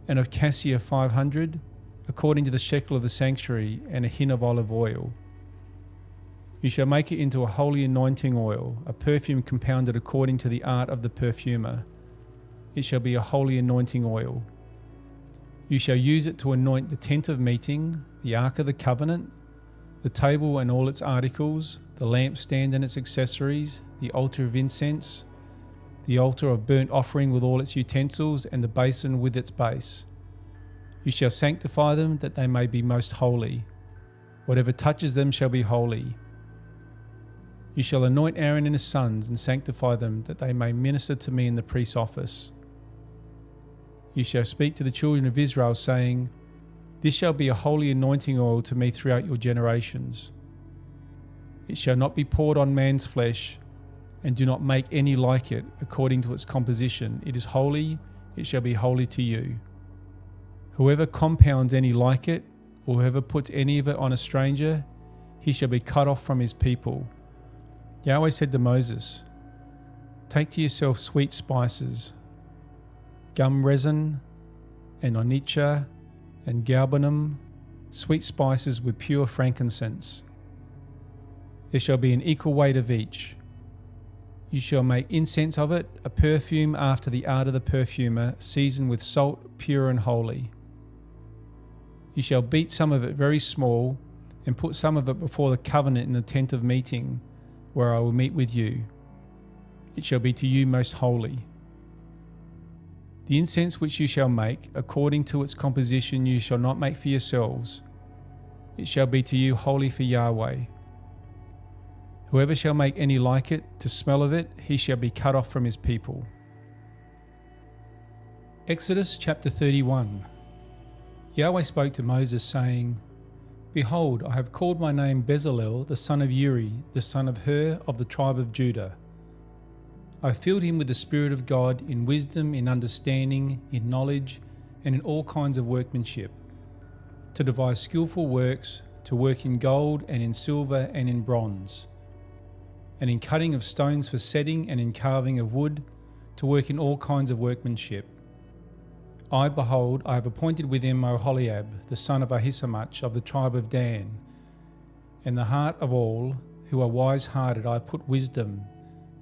and of cassia 500, according to the shekel of the sanctuary, and a hin of olive oil. You shall make it into a holy anointing oil, a perfume compounded according to the art of the perfumer. It shall be a holy anointing oil. You shall use it to anoint the tent of meeting, the ark of the covenant, the table and all its articles, the lampstand and its accessories, the altar of incense, the altar of burnt offering with all its utensils, and the basin with its base. You shall sanctify them, that they may be most holy. Whatever touches them shall be holy. You shall anoint Aaron and his sons, and sanctify them, that they may minister to me in the priest's office. You shall speak to the children of Israel, saying, This shall be a holy anointing oil to me throughout your generations. It shall not be poured on man's flesh, and do not make any like it according to its composition. It is holy, it shall be holy to you. Whoever compounds any like it, or whoever puts any of it on a stranger, he shall be cut off from his people. Yahweh said to Moses, Take to yourself sweet spices, gum resin, and onycha, and galbanum, sweet spices with pure frankincense. There shall be an equal weight of each. You shall make incense of it, a perfume after the art of the perfumer, seasoned with salt, pure and holy. You shall beat some of it very small, and put some of it before the covenant in the tent of meeting, where I will meet with you. It shall be to you most holy. The incense which you shall make, according to its composition, you shall not make for yourselves. It shall be to you holy for Yahweh. Whoever shall make any like it, to smell of it, he shall be cut off from his people. Exodus chapter 31. Yahweh spoke to Moses, saying, Behold, I have called my name Bezalel, the son of Uri, the son of Hur, of the tribe of Judah. I filled him with the Spirit of God, in wisdom, in understanding, in knowledge, and in all kinds of workmanship, to devise skillful works, to work in gold, and in silver, and in bronze, and in cutting of stones for setting, and in carving of wood, to work in all kinds of workmanship. Behold, I have appointed with him Oholiab, the son of Ahisamach, of the tribe of Dan. In the heart of all who are wise-hearted I have put wisdom,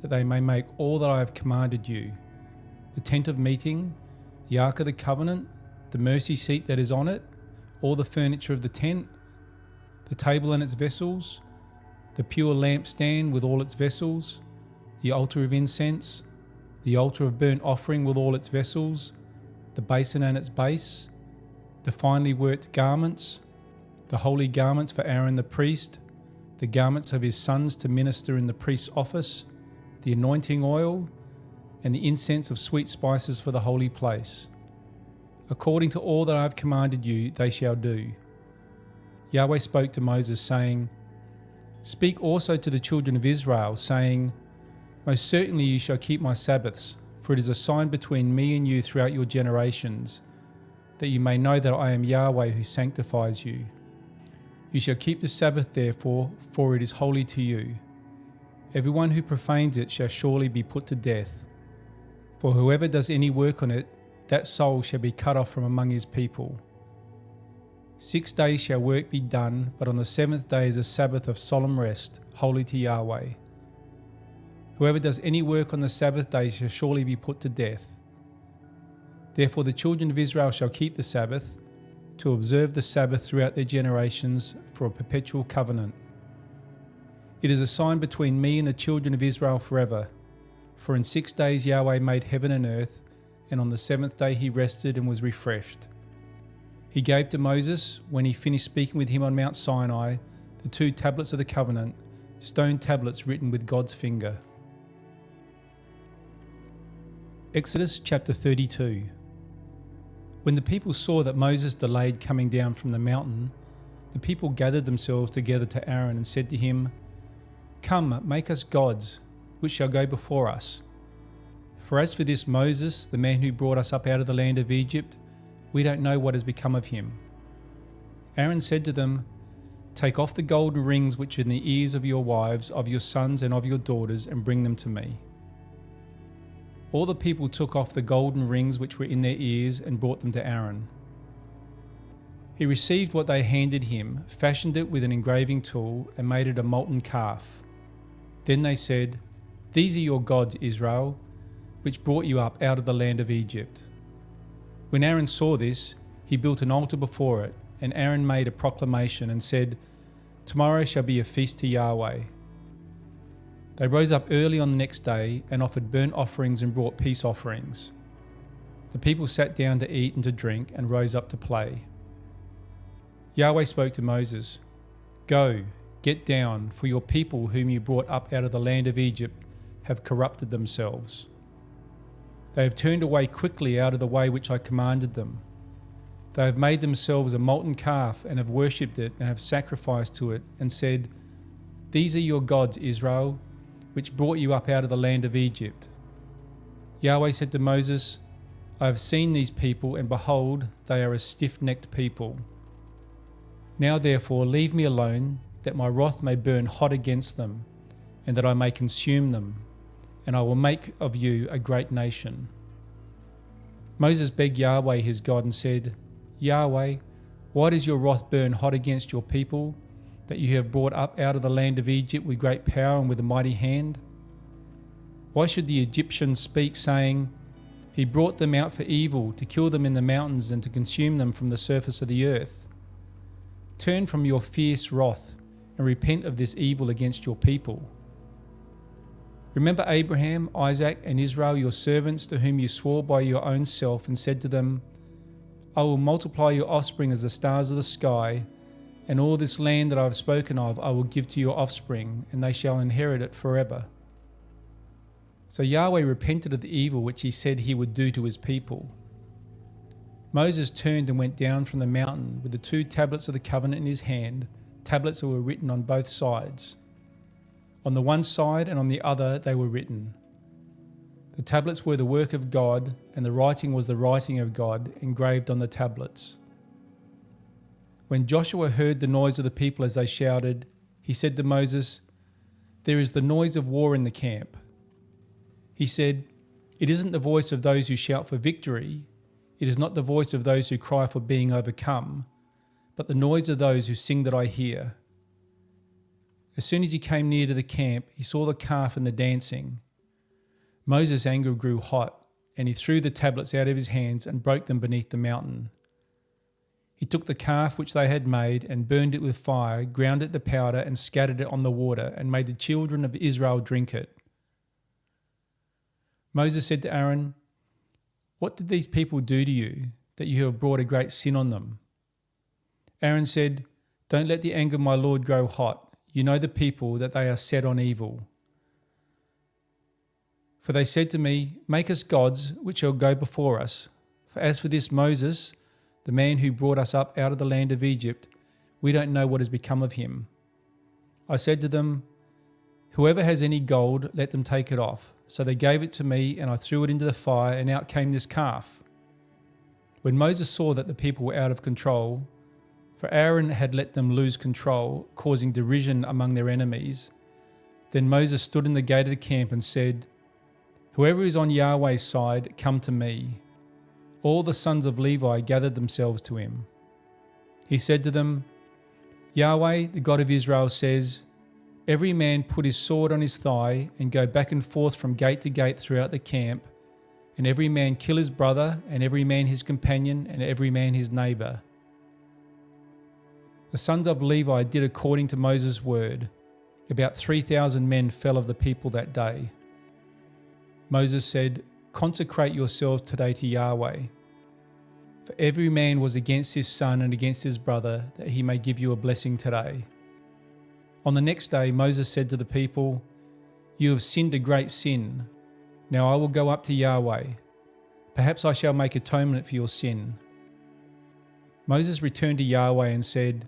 that they may make all that I have commanded you: the tent of meeting, the ark of the covenant, the mercy seat that is on it, all the furniture of the tent, the table and its vessels, the pure lampstand with all its vessels, the altar of incense, the altar of burnt offering with all its vessels, the basin and its base, the finely worked garments, the holy garments for Aaron the priest, the garments of his sons to minister in the priest's office, the anointing oil, and the incense of sweet spices for the holy place. According to all that I have commanded you, they shall do. Yahweh spoke to Moses, saying, Speak also to the children of Israel, saying, Most certainly you shall keep my Sabbaths, for it is a sign between me and you throughout your generations, that you may know that I am Yahweh who sanctifies you. You shall keep the Sabbath therefore, for it is holy to you. Everyone who profanes it shall surely be put to death. For whoever does any work on it, that soul shall be cut off from among his people. 6 days shall work be done, but on the 7th day is a Sabbath of solemn rest, holy to Yahweh. Whoever does any work on the Sabbath day shall surely be put to death. Therefore the children of Israel shall keep the Sabbath, to observe the Sabbath throughout their generations for a perpetual covenant. It is a sign between me and the children of Israel forever. For in 6 days Yahweh made heaven and earth, and on the 7th day he rested and was refreshed. He gave to Moses, when he finished speaking with him on Mount Sinai, the 2 tablets of the covenant, stone tablets written with God's finger. Exodus chapter 32. When the people saw that Moses delayed coming down from the mountain, the people gathered themselves together to Aaron and said to him, Come, make us gods, which shall go before us. For as for this Moses, the man who brought us up out of the land of Egypt, we don't know what has become of him. Aaron said to them, Take off the golden rings which are in the ears of your wives, of your sons and of your daughters, and bring them to me. All the people took off the golden rings which were in their ears and brought them to Aaron. He received what they handed him, fashioned it with an engraving tool, and made it a molten calf. Then they said, These are your gods, Israel, which brought you up out of the land of Egypt. When Aaron saw this, he built an altar before it, and Aaron made a proclamation and said, Tomorrow shall be a feast to Yahweh. They rose up early on the next day and offered burnt offerings and brought peace offerings. The people sat down to eat and to drink and rose up to play. Yahweh spoke to Moses, Go, get down, for your people whom you brought up out of the land of Egypt have corrupted themselves. They have turned away quickly out of the way which I commanded them. They have made themselves a molten calf and have worshipped it and have sacrificed to it and said, These are your gods, Israel, which brought you up out of the land of Egypt. Yahweh said to Moses, I have seen these people, and behold, they are a stiff-necked people. Now therefore leave me alone, that my wrath may burn hot against them, and that I may consume them, and I will make of you a great nation. Moses begged Yahweh his God and said, Yahweh, why does your wrath burn hot against your people, that you have brought up out of the land of Egypt with great power and with a mighty hand? Why should the Egyptians speak, saying, He brought them out for evil, to kill them in the mountains and to consume them from the surface of the earth? Turn from your fierce wrath and repent of this evil against your people. Remember Abraham, Isaac, and Israel, your servants, to whom you swore by your own self and said to them, I will multiply your offspring as the stars of the sky, And all this land that I have spoken of I will give to your offspring, and they shall inherit it forever." So Yahweh repented of the evil which he said he would do to his people. Moses turned and went down from the mountain with the 2 tablets of the covenant in his hand, tablets that were written on both sides. On the one side and on the other they were written. The tablets were the work of God, and the writing was the writing of God engraved on the tablets. When Joshua heard the noise of the people as they shouted, he said to Moses, "There is the noise of war in the camp." He said, "It isn't the voice of those who shout for victory. It is not the voice of those who cry for being overcome, but the noise of those who sing that I hear." As soon as he came near to the camp, he saw the calf and the dancing. Moses' anger grew hot, and he threw the tablets out of his hands and broke them beneath the mountain. He took the calf which they had made and burned it with fire, ground it to powder and scattered it on the water, and made the children of Israel drink it. Moses said to Aaron, "What did these people do to you, that you have brought a great sin on them?" Aaron said, "Don't let the anger of my Lord grow hot. You know the people, that they are set on evil. For they said to me, 'Make us gods, which shall go before us.' For as for this Moses, the man who brought us up out of the land of Egypt, we don't know what has become of him." I said to them, "Whoever has any gold, let them take it off." So they gave it to me, and I threw it into the fire, and out came this calf. When Moses saw that the people were out of control, for Aaron had let them lose control, causing derision among their enemies, then Moses stood in the gate of the camp and said, "Whoever is on Yahweh's side, come to me." All the sons of Levi gathered themselves to him. He said to them, "Yahweh, the God of Israel, says, every man put his sword on his thigh and go back and forth from gate to gate throughout the camp, and every man kill his brother, and every man his companion, and every man his neighbour." The sons of Levi did according to Moses' word. About 3,000 men fell of the people that day. Moses said, "Consecrate yourselves today to Yahweh. For every man was against his son and against his brother, that he may give you a blessing today." On the next day, Moses said to the people, "You have sinned a great sin. Now I will go up to Yahweh. Perhaps I shall make atonement for your sin." Moses returned to Yahweh and said,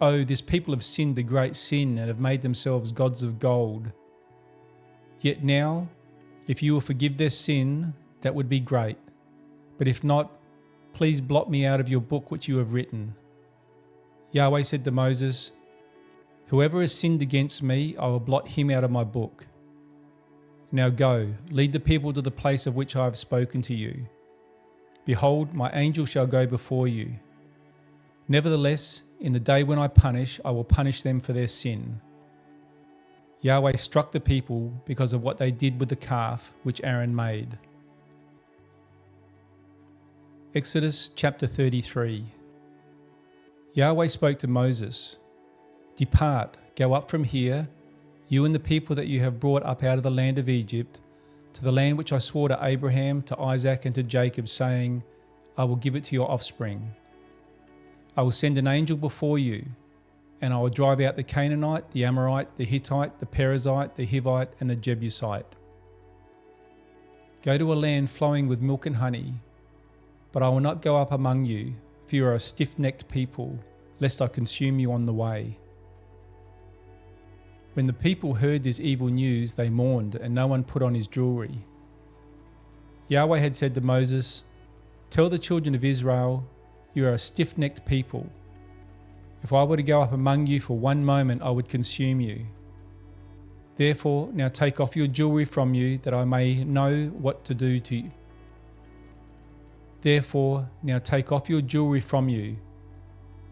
"Oh, this people have sinned a great sin and have made themselves gods of gold. Yet now, if you will forgive their sin, that would be great. But if not, please blot me out of your book which you have written." Yahweh said to Moses, "Whoever has sinned against me, I will blot him out of my book. Now go, lead the people to the place of which I have spoken to you. Behold, my angel shall go before you. Nevertheless, in the day when I will punish them for their sin." Yahweh struck the people because of what they did with the calf which Aaron made. Exodus chapter 33. Yahweh spoke to Moses, "Depart, go up from here, you and the people that you have brought up out of the land of Egypt, to the land which I swore to Abraham, to Isaac, and to Jacob, saying, I will give it to your offspring. I will send an angel before you, and I will drive out the Canaanite, the Amorite, the Hittite, the Perizzite, the Hivite, and the Jebusite. Go to a land flowing with milk and honey, but I will not go up among you, for you are a stiff-necked people, lest I consume you on the way." When the people heard this evil news, they mourned, and no one put on his jewelry. Yahweh had said to Moses, "Tell the children of Israel, you are a stiff-necked people. If I were to go up among you for one moment, I would consume you. Therefore, now take off your jewelry from you, that I may know what to do to you. Therefore, now take off your jewelry from you,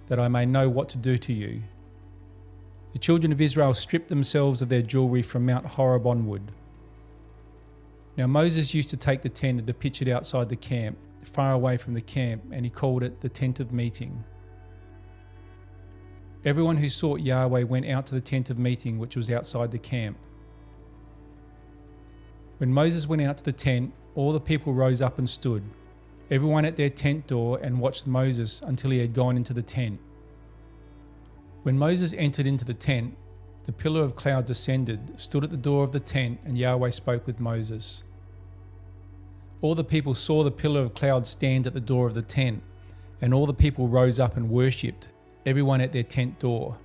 that I may know what to do to you." The children of Israel stripped themselves of their jewelry from Mount Horeb onward. Now Moses used to take the tent and to pitch it outside the camp, far away from the camp, and he called it the tent of meeting. Everyone who sought Yahweh went out to the tent of meeting, which was outside the camp. When Moses went out to the tent, all the people rose up and stood, everyone at their tent door, and watched Moses until he had gone into the tent. When Moses entered into the tent, the pillar of cloud descended, stood at the door of the tent, and Yahweh spoke with Moses. All the people saw the pillar of cloud stand at the door of the tent, and all the people rose up and worshipped, everyone at their tent door.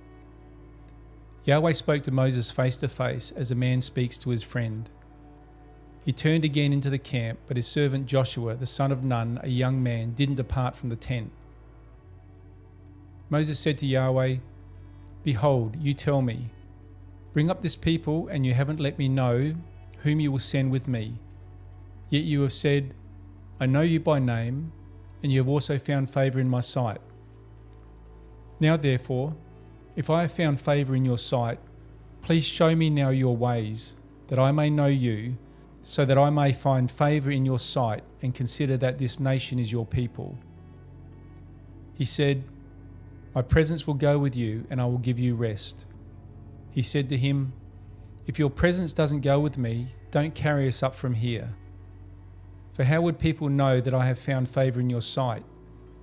Yahweh spoke to Moses face to face, as a man speaks to his friend. He turned again into the camp, but his servant Joshua, the son of Nun, a young man, didn't depart from the tent. Moses said to Yahweh, "Behold, you tell me, bring up this people, and you haven't let me know whom you will send with me. Yet you have said, I know you by name, and you have also found favour in my sight. Now therefore, if I have found favour in your sight, please show me now your ways, that I may know you, so that I may find favour in your sight, and consider that this nation is your people." He said, "My presence will go with you, and I will give you rest." He said to him, "If your presence doesn't go with me, don't carry us up from here. For how would people know that I have found favour in your sight,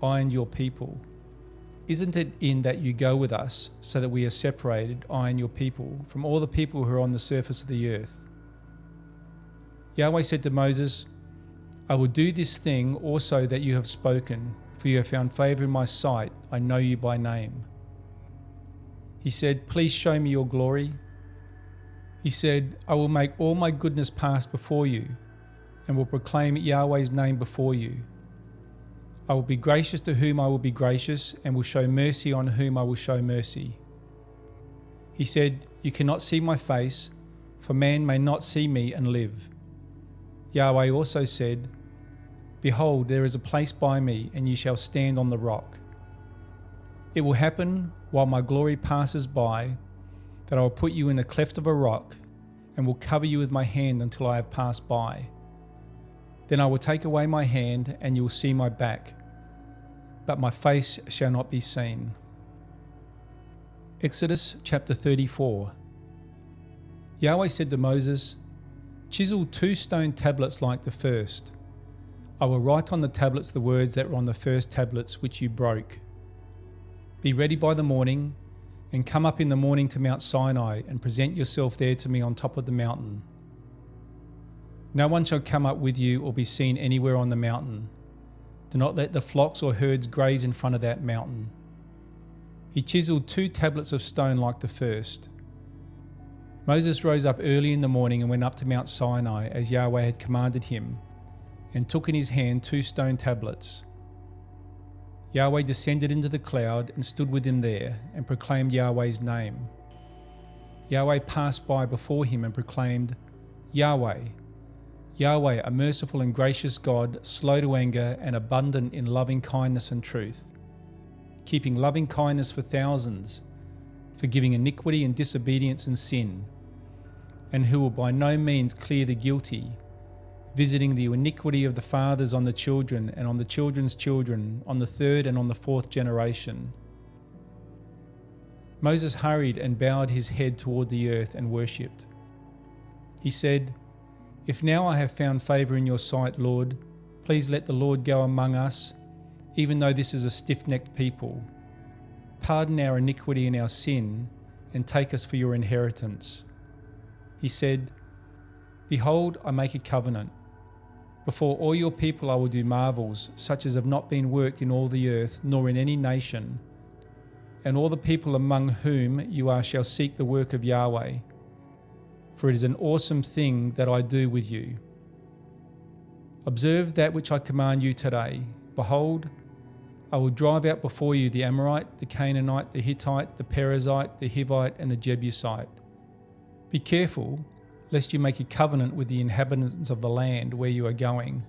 I and your people? Isn't it in that you go with us, so that we are separated, I and your people, from all the people who are on the surface of the earth?" Yahweh said to Moses, "I will do this thing also that you have spoken, for you have found favour in my sight, I know you by name." He said, "Please show me your glory." He said, "I will make all my goodness pass before you, and will proclaim Yahweh's name before you. I will be gracious to whom I will be gracious, and will show mercy on whom I will show mercy." He said, "You cannot see my face, for man may not see me and live." Yahweh also said, "Behold, there is a place by me, and you shall stand on the rock. It will happen, while my glory passes by, that I will put you in a cleft of a rock, and will cover you with my hand until I have passed by. Then I will take away my hand, and you will see my back, but my face shall not be seen." Exodus chapter 34. Yahweh said to Moses, "Chisel 2 stone tablets like the first. I will write on the tablets the words that were on the first tablets which you broke. Be ready by the morning, and come up in the morning to Mount Sinai, and present yourself there to me on top of the mountain. No one shall come up with you or be seen anywhere on the mountain. Do not let the flocks or herds graze in front of that mountain." He chiseled 2 tablets of stone like the first. Moses rose up early in the morning and went up to Mount Sinai as Yahweh had commanded him, and took in his hand 2 stone tablets. Yahweh descended into the cloud and stood with him there, and proclaimed Yahweh's name. Yahweh passed by before him and proclaimed, "Yahweh, Yahweh, a merciful and gracious God, slow to anger and abundant in loving kindness and truth, keeping loving kindness for thousands, forgiving iniquity and disobedience and sin, and who will by no means clear the guilty, visiting the iniquity of the fathers on the children and on the children's children, on the 3rd and on the 4th generation." Moses hurried and bowed his head toward the earth and worshipped. He said, "If now I have found favour in your sight, Lord, please let the Lord go among us, even though this is a stiff-necked people. Pardon our iniquity and our sin, and take us for your inheritance." He said, "Behold, I make a covenant. Before all your people I will do marvels, such as have not been worked in all the earth, nor in any nation. And all the people among whom you are shall seek the work of Yahweh. For it is an awesome thing that I do with you. Observe that which I command you today. Behold, I will drive out before you the Amorite, the Canaanite, the Hittite, the Perizzite, the Hivite, and the Jebusite. Be careful, lest you make a covenant with the inhabitants of the land where you are going,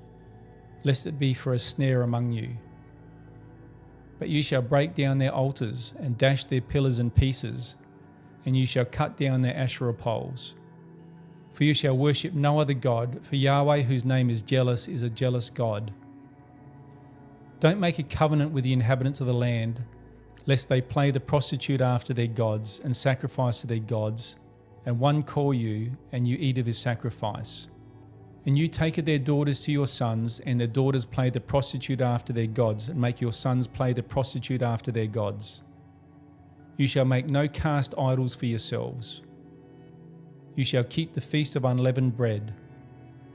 lest it be for a snare among you. But you shall break down their altars and dash their pillars in pieces, and you shall cut down their Asherah poles. For you shall worship no other God, for Yahweh, whose name is jealous, is a jealous God. Don't make a covenant with the inhabitants of the land, lest they play the prostitute after their gods and sacrifice to their gods, and one call you, and you eat of his sacrifice. And you take their daughters to your sons, and their daughters play the prostitute after their gods, and make your sons play the prostitute after their gods. You shall make no cast idols for yourselves. You shall keep the feast of unleavened bread.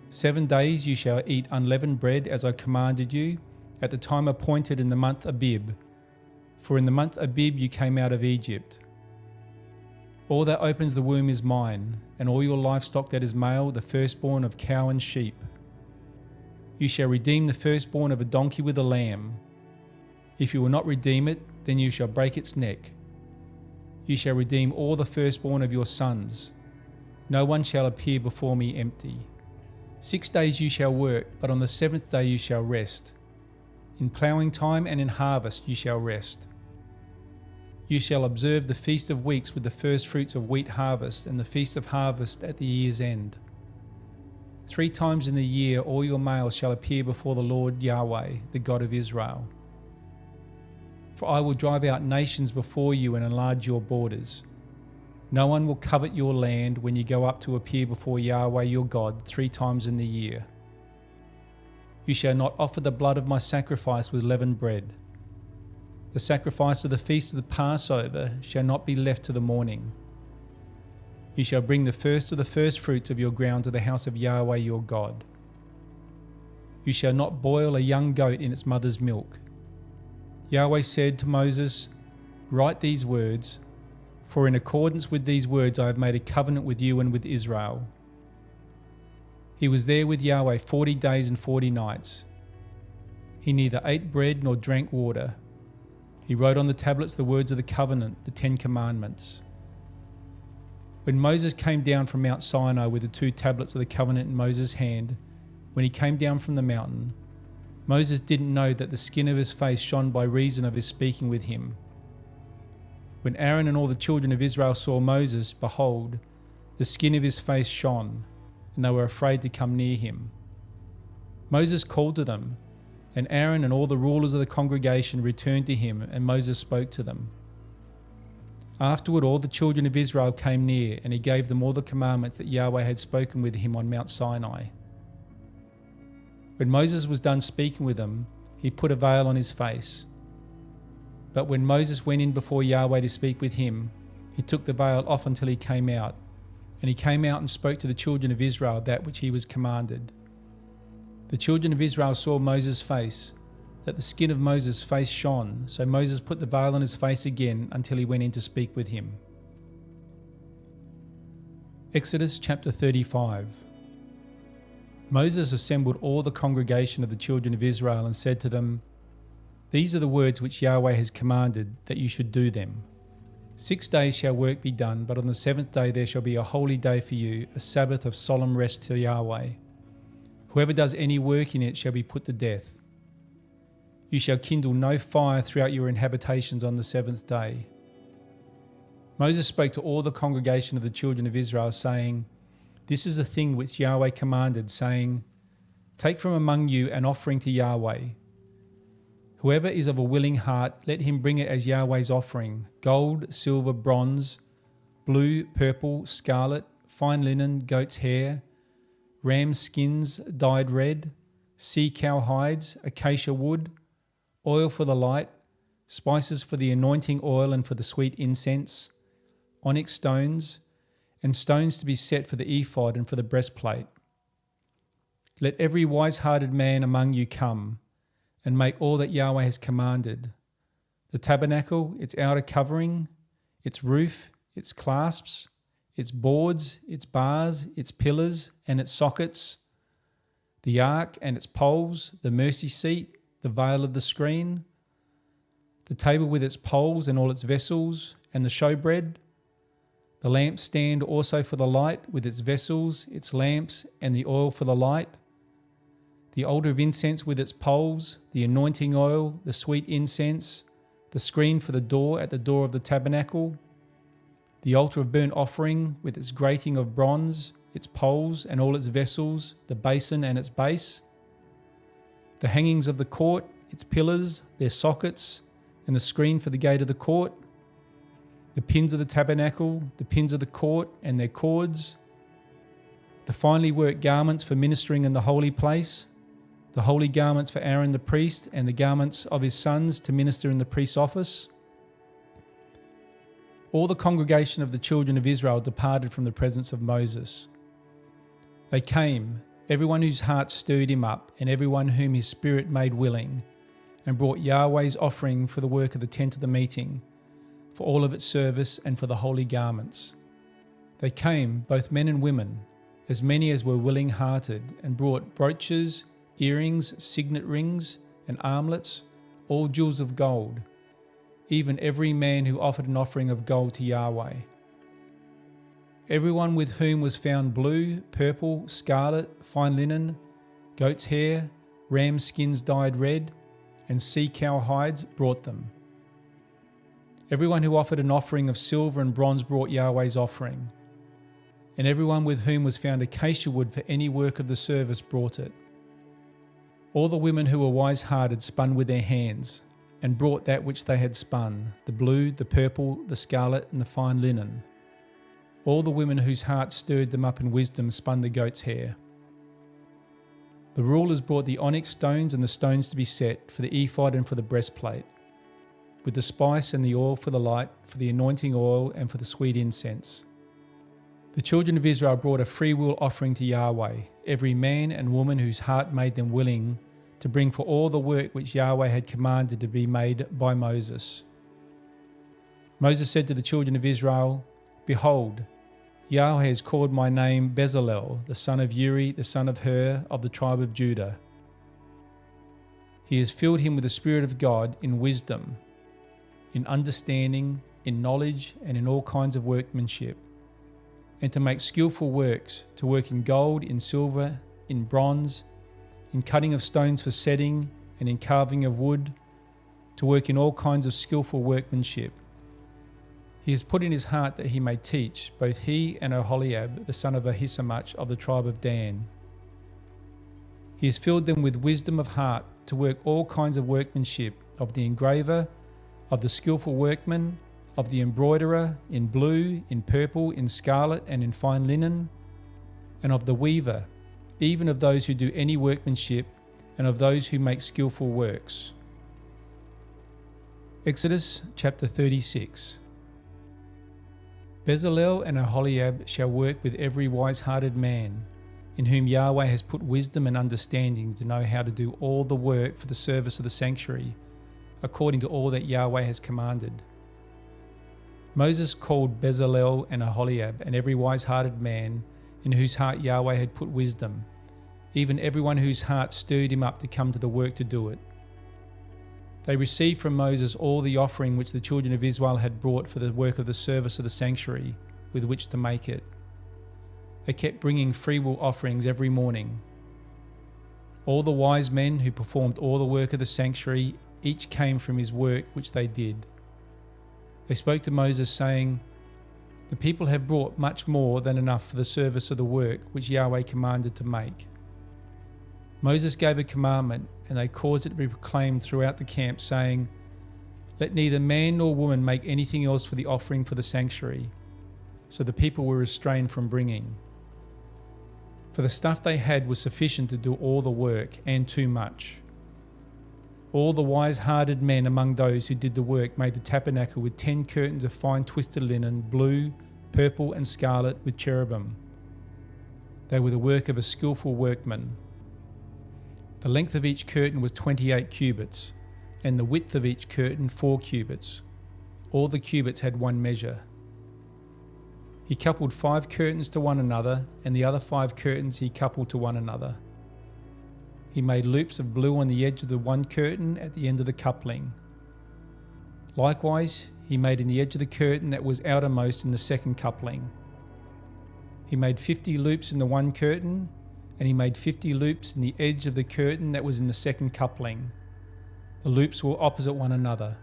7 days you shall eat unleavened bread as I commanded you, at the time appointed in the month Abib. For in the month Abib you came out of Egypt. All that opens the womb is mine, and all your livestock that is male, the firstborn of cow and sheep. You shall redeem the firstborn of a donkey with a lamb. If you will not redeem it, then you shall break its neck. You shall redeem all the firstborn of your sons. No one shall appear before me empty. 6 days you shall work, but on the 7th day you shall rest. In ploughing time and in harvest you shall rest. You shall observe the Feast of Weeks with the first fruits of wheat harvest, and the Feast of Harvest at the year's end. 3 times in the year all your males shall appear before the Lord Yahweh, the God of Israel. For I will drive out nations before you and enlarge your borders. No one will covet your land when you go up to appear before Yahweh your God 3 times in the year. You shall not offer the blood of my sacrifice with leavened bread. The sacrifice of the feast of the Passover shall not be left to the morning. You shall bring the first of the firstfruits of your ground to the house of Yahweh your God. You shall not boil a young goat in its mother's milk. Yahweh said to Moses, "Write these words, for in accordance with these words I have made a covenant with you and with Israel." He was there with Yahweh 40 days and 40 nights. He neither ate bread nor drank water. He wrote on the tablets the words of the covenant, the 10 commandments. When Moses came down from Mount Sinai with the 2 tablets of the covenant in Moses' hand, when he came down from the mountain, Moses didn't know that the skin of his face shone by reason of his speaking with him. When Aaron and all the children of Israel saw Moses, behold, the skin of his face shone, and they were afraid to come near him. Moses called to them, and Aaron and all the rulers of the congregation returned to him, and Moses spoke to them. Afterward all the children of Israel came near, and he gave them all the commandments that Yahweh had spoken with him on Mount Sinai. When Moses was done speaking with them, he put a veil on his face. But when Moses went in before Yahweh to speak with him, he took the veil off until he came out. And he came out and spoke to the children of Israel that which he was commanded. The children of Israel saw Moses' face, that the skin of Moses' face shone, so Moses put the veil on his face again until he went in to speak with him. Exodus chapter 35. Moses assembled all the congregation of the children of Israel and said to them, "These are the words which Yahweh has commanded, that you should do them. 6 days shall work be done, but on the 7th day there shall be a holy day for you, a Sabbath of solemn rest to Yahweh. Whoever does any work in it shall be put to death. You shall kindle no fire throughout your inhabitations on the 7th day." Moses spoke to all the congregation of the children of Israel, saying, "This is the thing which Yahweh commanded, saying, Take from among you an offering to Yahweh. Whoever is of a willing heart, let him bring it as Yahweh's offering, gold, silver, bronze, blue, purple, scarlet, fine linen, goat's hair, ram skins dyed red, sea cow hides, acacia wood, oil for the light, spices for the anointing oil and for the sweet incense, onyx stones, and stones to be set for the ephod and for the breastplate. Let every wise-hearted man among you come, and make all that Yahweh has commanded: the tabernacle, its outer covering, its roof, its clasps, its boards, its bars, its pillars, and its sockets, the ark and its poles, the mercy seat, the veil of the screen, the table with its poles and all its vessels, and the showbread, the lampstand also for the light with its vessels, its lamps, and the oil for the light, the altar of incense with its poles, the anointing oil, the sweet incense, the screen for the door at the door of the tabernacle, the altar of burnt offering with its grating of bronze, its poles and all its vessels, the basin and its base, the hangings of the court, its pillars, their sockets, and the screen for the gate of the court, the pins of the tabernacle, the pins of the court and their cords, the finely worked garments for ministering in the holy place, the holy garments for Aaron the priest and the garments of his sons to minister in the priest's office, All the congregation of the children of Israel departed from the presence of Moses. They came, everyone whose heart stirred him up, and everyone whom his spirit made willing, and brought Yahweh's offering for the work of the tent of the meeting, for all of its service, and for the holy garments. They came, both men and women, as many as were willing-hearted, and brought brooches, earrings, signet rings, and armlets, all jewels of gold, even every man who offered an offering of gold to Yahweh. Everyone with whom was found blue, purple, scarlet, fine linen, goat's hair, ram skins dyed red, and sea cow hides brought them. Everyone who offered an offering of silver and bronze brought Yahweh's offering, and everyone with whom was found acacia wood for any work of the service brought it. All the women who were wise-hearted spun with their hands, and brought that which they had spun, the blue, the purple, the scarlet, and the fine linen. All the women whose hearts stirred them up in wisdom spun the goat's hair. The rulers brought the onyx stones and the stones to be set for the ephod and for the breastplate, with the spice and the oil for the light, for the anointing oil and for the sweet incense. The children of Israel brought a freewill offering to Yahweh, every man and woman whose heart made them willing to bring for all the work which Yahweh had commanded to be made by Moses. Moses said to the children of Israel, "Behold, Yahweh has called my name Bezalel, the son of Uri, the son of Hur, of the tribe of Judah. He has filled him with the Spirit of God in wisdom, in understanding, in knowledge, and in all kinds of workmanship, and to make skillful works, to work in gold, in silver, in bronze, in cutting of stones for setting, and in carving of wood, to work in all kinds of skillful workmanship. He has put in his heart that he may teach, both he and Oholiab, the son of Ahisamach of the tribe of Dan. He has filled them with wisdom of heart to work all kinds of workmanship, of the engraver, of the skillful workman, of the embroiderer, in blue, in purple, in scarlet, and in fine linen, and of the weaver, even of those who do any workmanship, and of those who make skillful works." Exodus chapter 36. Bezalel and Oholiab shall work with every wise-hearted man, in whom Yahweh has put wisdom and understanding to know how to do all the work for the service of the sanctuary, according to all that Yahweh has commanded. Moses called Bezalel and Oholiab and every wise-hearted man in whose heart Yahweh had put wisdom, even everyone whose heart stirred him up to come to the work to do it. They received from Moses all the offering which the children of Israel had brought for the work of the service of the sanctuary, with which to make it. They kept bringing freewill offerings every morning. All the wise men who performed all the work of the sanctuary, each came from his work which they did. They spoke to Moses, saying, "The people have brought much more than enough for the service of the work which Yahweh commanded to make." Moses gave a commandment, and they caused it to be proclaimed throughout the camp, saying, "Let neither man nor woman make anything else for the offering for the sanctuary." So the people were restrained from bringing. For the stuff they had was sufficient to do all the work, and too much. All the wise-hearted men among those who did the work made the tabernacle with 10 curtains of fine twisted linen, blue, purple, and scarlet, with cherubim. They were the work of a skillful workman. The length of each curtain was 28 cubits, and the width of each curtain 4 cubits. All the cubits had one measure. He coupled 5 curtains to one another, and the other 5 curtains he coupled to one another. He made loops of blue on the edge of the one curtain at the end of the coupling. Likewise, he made in the edge of the curtain that was outermost in the second coupling. He made 50 loops in the one curtain, and he made 50 loops in the edge of the curtain that was in the second coupling. The loops were opposite one another.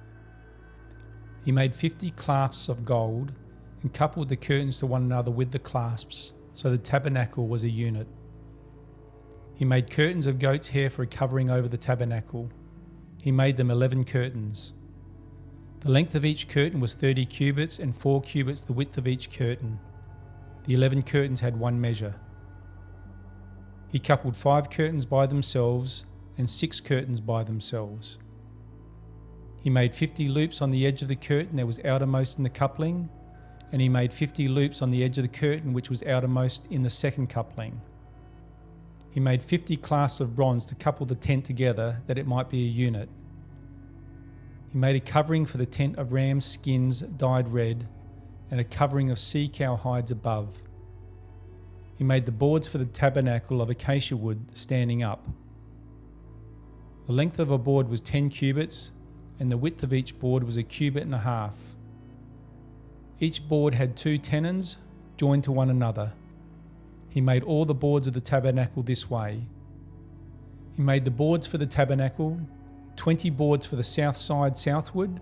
He made 50 clasps of gold, and coupled the curtains to one another with the clasps, so the tabernacle was a unit. He made curtains of goat's hair for a covering over the tabernacle. He made them 11 curtains. The length of each curtain was 30 cubits, and 4 cubits the width of each curtain. The 11 curtains had one measure. He coupled 5 curtains by themselves, and 6 curtains by themselves. He made 50 loops on the edge of the curtain that was outermost in the coupling, and he made 50 loops on the edge of the curtain which was outermost in the second coupling. He made 50 clasps of bronze to couple the tent together, that it might be a unit. He made a covering for the tent of ram skins dyed red, and a covering of sea cow hides above. He made the boards for the tabernacle of acacia wood standing up. The length of a board was 10 cubits, and the width of each board was 1.5 cubits. Each board had 2 tenons joined to one another. He made all the boards of the tabernacle this way. He made the boards for the tabernacle, 20 boards for the south side southward.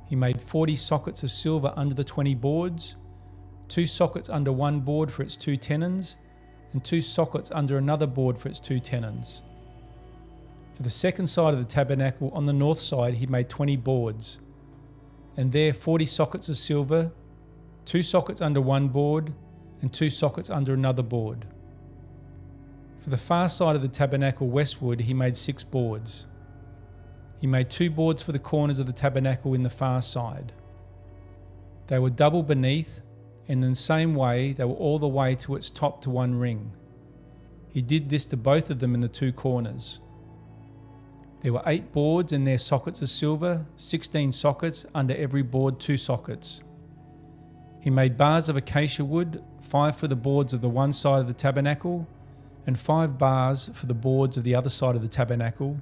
He made 40 sockets of silver under the 20 boards, 2 sockets under one board for its 2 tenons, and 2 sockets under another board for its 2 tenons. For the second side of the tabernacle on the north side he made 20 boards, and there 40 sockets of silver, 2 sockets under one board, and 2 sockets under another board. For the far side of the tabernacle westward he made 6 boards. He made 2 boards for the corners of the tabernacle in the far side. They were double beneath, and in the same way they were all the way to its top to one ring. He did this to both of them in the 2 corners. There were 8 boards and their sockets of silver, 16 sockets, under every board 2 sockets. He made bars of acacia wood, 5 for the boards of the one side of the tabernacle, and 5 bars for the boards of the other side of the tabernacle,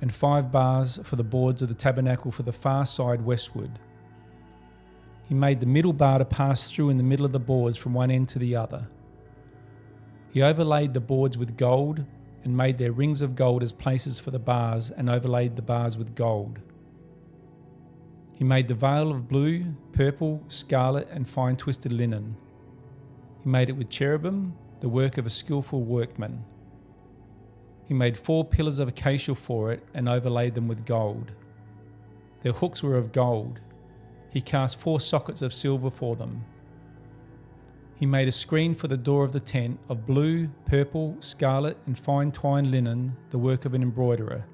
and 5 bars for the boards of the tabernacle for the far side westward. He made the middle bar to pass through in the middle of the boards from one end to the other. He overlaid the boards with gold, and made their rings of gold as places for the bars, and overlaid the bars with gold. He made the veil of blue, purple, scarlet, and fine twisted linen. He made it with cherubim, the work of a skillful workman. He made 4 pillars of acacia for it, and overlaid them with gold. Their hooks were of gold. He cast 4 sockets of silver for them. He made a screen for the door of the tent of blue, purple, scarlet, and fine twined linen, the work of an embroiderer,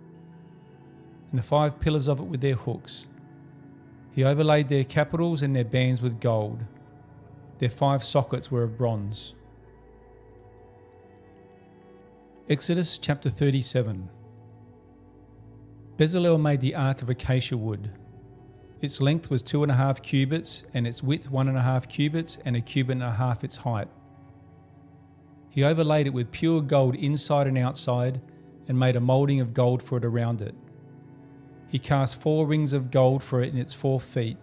and the 5 pillars of it with their hooks. He overlaid their capitals and their bands with gold. Their 5 sockets were of bronze. Exodus chapter 37. Bezalel made the ark of acacia wood. Its length was 2.5 cubits, and its width 1.5 cubits, and 1.5 cubits its height. He overlaid it with pure gold inside and outside, and made a moulding of gold for it around it. He cast 4 rings of gold for it in its 4 feet,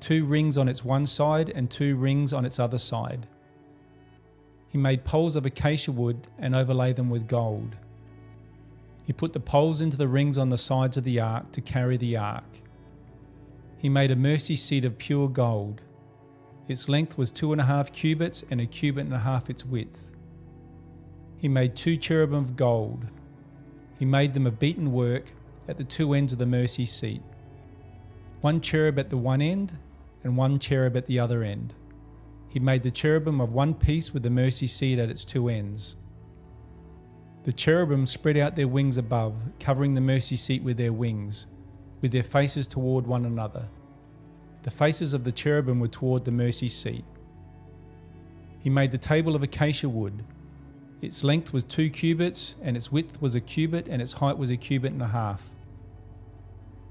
2 rings on its one side and 2 rings on its other side. He made poles of acacia wood and overlaid them with gold. He put the poles into the rings on the sides of the ark to carry the ark. He made a mercy seat of pure gold. Its length was 2.5 cubits, and 1.5 cubits its width. He made 2 cherubim of gold. He made them of beaten work at the 2 ends of the mercy seat, 1 cherub at the one end and 1 cherub at the other end. He made the cherubim of one piece with the mercy seat at its 2 ends. The cherubim spread out their wings above, covering the mercy seat with their wings, with their faces toward one another. The faces of the cherubim were toward the mercy seat. He made the table of acacia wood. Its length was 2 cubits, and its width was 1 cubit, and its height was 1.5 cubits.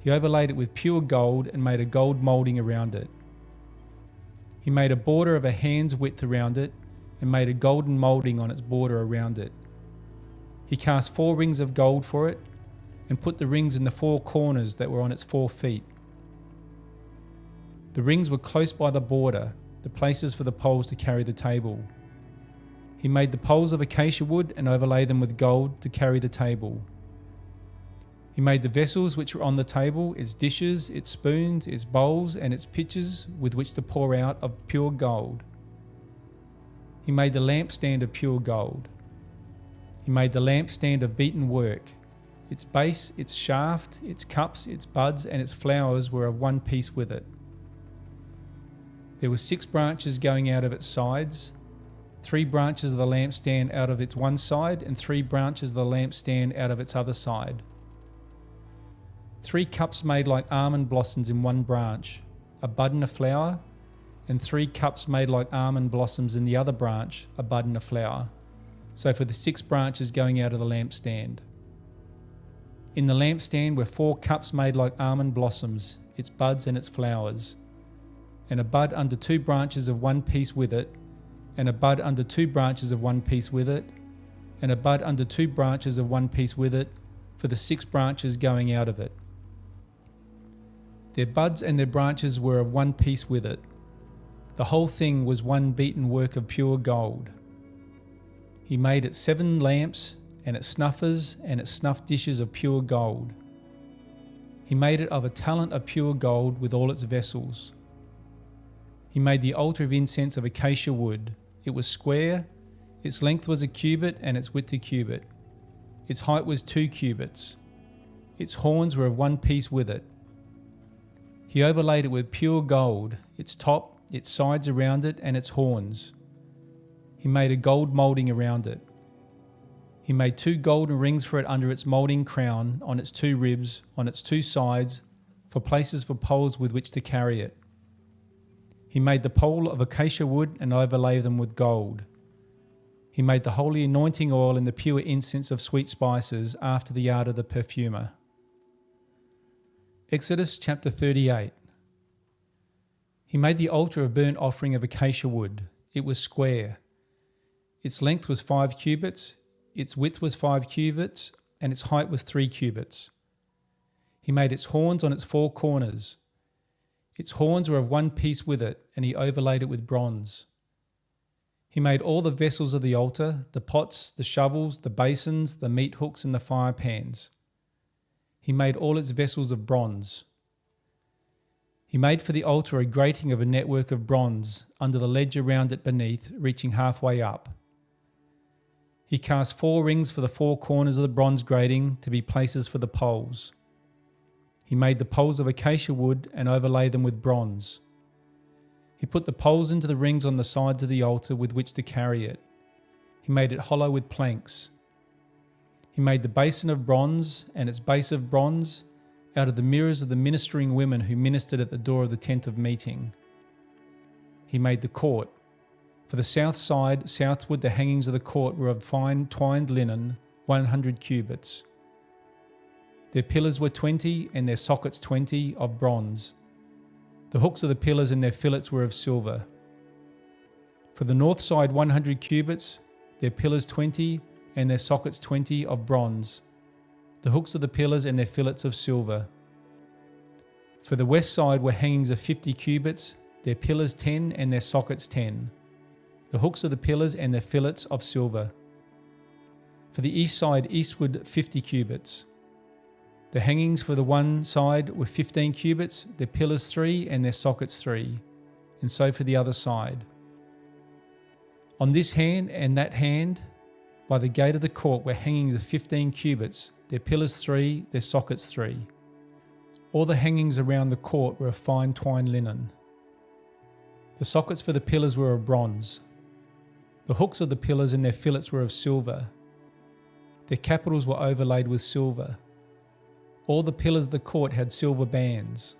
He overlaid it with pure gold and made a gold moulding around it. He made a border of a hand's width around it, and made a golden moulding on its border around it. He cast 4 rings of gold for it, and put the rings in the 4 corners that were on its 4 feet. The rings were close by the border, the places for the poles to carry the table. He made the poles of acacia wood and overlaid them with gold to carry the table. He made the vessels which were on the table, its dishes, its spoons, its bowls, and its pitchers with which to pour out, of pure gold. He made the lampstand of pure gold. He made the lampstand of beaten work. Its base, its shaft, its cups, its buds, and its flowers were of one piece with it. There were 6 branches going out of its sides, 3 branches of the lampstand out of its one side, and 3 branches of the lampstand out of its other side. 3 cups made like almond blossoms in one branch, a bud and a flower, and 3 cups made like almond blossoms in the other branch, a bud and a flower. So for the 6 branches going out of the lampstand. In the lampstand were 4 cups made like almond blossoms, its buds and its flowers, and a bud under 2 branches of one piece with it, and a bud under 2 branches of one piece with it, and a bud under 2 branches of one piece with it, for the 6 branches going out of it. Their buds and their branches were of one piece with it. The whole thing was one beaten work of pure gold. He made it 7 lamps, and its snuffers and its snuff dishes of pure gold. He made it of a talent of pure gold with all its vessels. He made the altar of incense of acacia wood. It was square, its length was a cubit, and its width a cubit. Its height was 2 cubits. Its horns were of one piece with it. He overlaid it with pure gold, its top, its sides around it, and its horns. He made a gold moulding around it. He made 2 golden rings for it under its moulding crown, on its 2 ribs, on its 2 sides, for places for poles with which to carry it. He made the pole of acacia wood and overlaid them with gold. He made the holy anointing oil and the pure incense of sweet spices after the art of the perfumer. Exodus chapter 38. He made the altar of burnt offering of acacia wood. It was square. Its length was 5 cubits, its width was 5 cubits, and its height was 3 cubits. He made its horns on its 4 corners. Its horns were of one piece with it, and he overlaid it with bronze. He made all the vessels of the altar, the pots, the shovels, the basins, the meat hooks, and the fire pans. He made all its vessels of bronze. He made for the altar a grating of a network of bronze under the ledge around it beneath, reaching halfway up. He cast 4 rings for the 4 corners of the bronze grating to be places for the poles. He made the poles of acacia wood and overlaid them with bronze. He put the poles into the rings on the sides of the altar with which to carry it. He made it hollow with planks. He made the basin of bronze and its base of bronze out of the mirrors of the ministering women who ministered at the door of the tent of meeting. He made the court. For the south side, southward, the hangings of the court were of fine twined linen, 100 cubits. Their pillars were 20, and their sockets 20, of bronze. The hooks of the pillars and their fillets were of silver. For the north side, 100 cubits, their pillars 20, and their sockets 20, of bronze. The hooks of the pillars and their fillets of silver. For the west side were hangings of 50 cubits, their pillars 10, and their sockets 10. The hooks of the pillars and their fillets of silver. For the east side, eastward 50 cubits. The hangings for the one side were 15 cubits, their pillars 3 and their sockets 3, and so for the other side. On this hand and that hand, by the gate of the court, were hangings of 15 cubits, their pillars 3, their sockets 3. All the hangings around the court were of fine twined linen. The sockets for the pillars were of bronze. The hooks of the pillars and their fillets were of silver. Their capitals were overlaid with silver. All the pillars of the court had silver bands.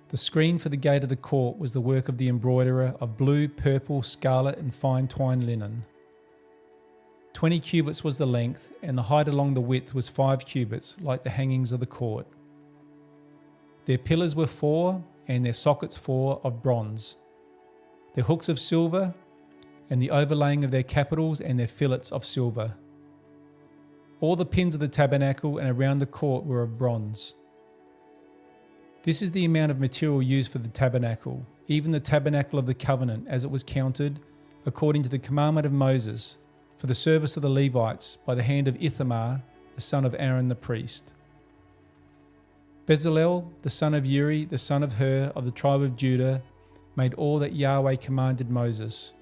The screen for the gate of the court was the work of the embroiderer of blue, purple, scarlet, and fine twined linen. 20 cubits was the length, and the height along the width was 5 cubits, like the hangings of the court. Their pillars were 4, and their sockets 4, of bronze. Their hooks of silver, and the overlaying of their capitals and their fillets of silver. All the pins of the tabernacle and around the court were of bronze. This is the amount of material used for the tabernacle, even the tabernacle of the covenant, as it was counted, according to the commandment of Moses, for the service of the Levites, by the hand of Ithamar, the son of Aaron the priest. Bezalel, the son of Uri, the son of Hur, of the tribe of Judah, made all that Yahweh commanded Moses.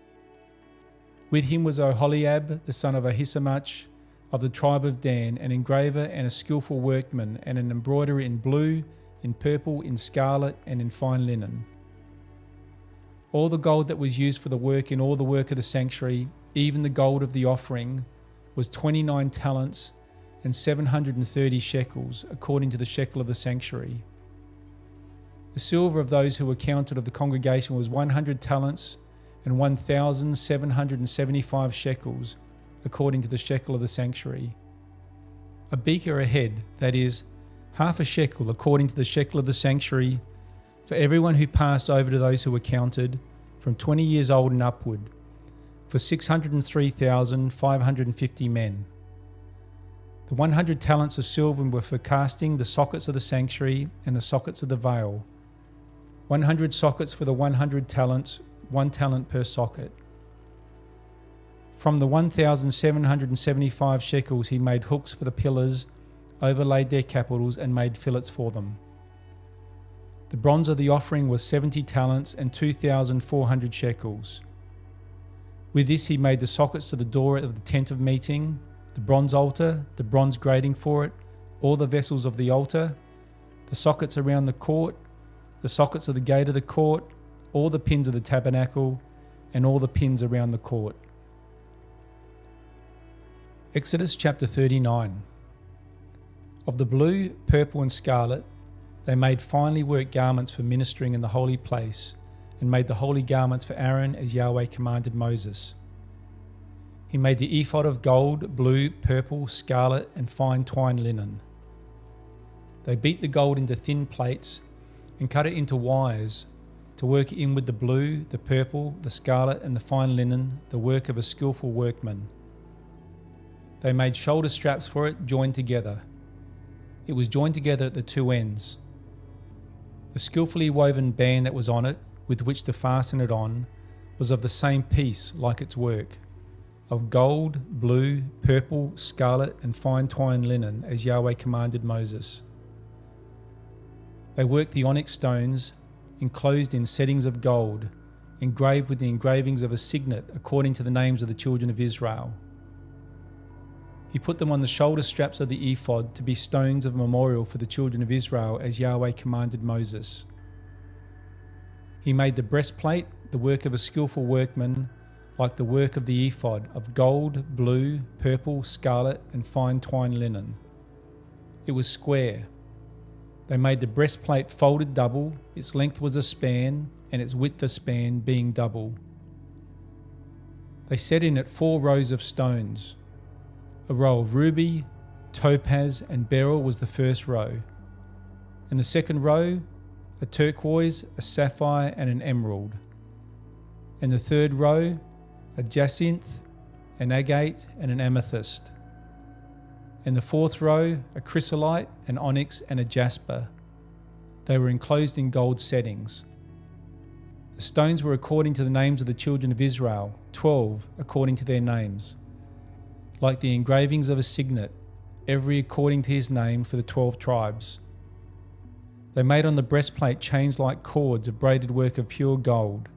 With him was Oholiab, the son of Ahisamach, of the tribe of Dan, an engraver and a skillful workman, and an embroiderer in blue, in purple, in scarlet, and in fine linen. All the gold that was used for the work in all the work of the sanctuary, even the gold of the offering, was 29 talents and 730 shekels, according to the shekel of the sanctuary. The silver of those who were counted of the congregation was 100 talents and 1,775 shekels, according to the shekel of the sanctuary. A beaker a head, that is, half a shekel according to the shekel of the sanctuary, for everyone who passed over to those who were counted, from 20 years old and upward, for 603,550 men. The 100 talents of silver were for casting the sockets of the sanctuary and the sockets of the veil. 100 sockets for the 100 talents, 1 talent per socket. From the 1,775 shekels he made hooks for the pillars, overlaid their capitals, and made fillets for them. The bronze of the offering was 70 talents and 2,400 shekels. With this he made the sockets to the door of the tent of meeting, the bronze altar, the bronze grating for it, all the vessels of the altar, the sockets around the court, the sockets of the gate of the court, all the pins of the tabernacle, and all the pins around the court. Exodus chapter 39. Of the blue, purple and scarlet, they made finely worked garments for ministering in the holy place, and made the holy garments for Aaron as Yahweh commanded Moses. He made the ephod of gold, blue, purple, scarlet, and fine twined linen. They beat the gold into thin plates and cut it into wires to work in with the blue, the purple, the scarlet, and the fine linen, the work of a skillful workman. They made shoulder straps for it joined together. It was joined together at the two ends. The skillfully woven band that was on it, with which to fasten it on, was of the same piece like its work, of gold, blue, purple, scarlet, and fine twined linen, as Yahweh commanded Moses. They worked the onyx stones, enclosed in settings of gold, engraved with the engravings of a signet according to the names of the children of Israel. He put them on the shoulder straps of the ephod to be stones of memorial for the children of Israel, as Yahweh commanded Moses. He made the breastplate, the work of a skillful workman, like the work of the ephod, of gold, blue, purple, scarlet, and fine twined linen. It was square. They made the breastplate folded double, its length was a span, and its width a span, being double. They set in it 4 rows of stones. A row of ruby, topaz, and beryl was the first row. In the second row, a turquoise, a sapphire, and an emerald. In the third row, a jacinth, an agate, and an amethyst. In the fourth row, a chrysolite, an onyx, and a jasper. They were enclosed in gold settings. The stones were according to the names of the children of Israel, 12 according to their names, like the engravings of a signet, every according to his name for the 12 tribes. They made on the breastplate chains like cords of braided work of pure gold.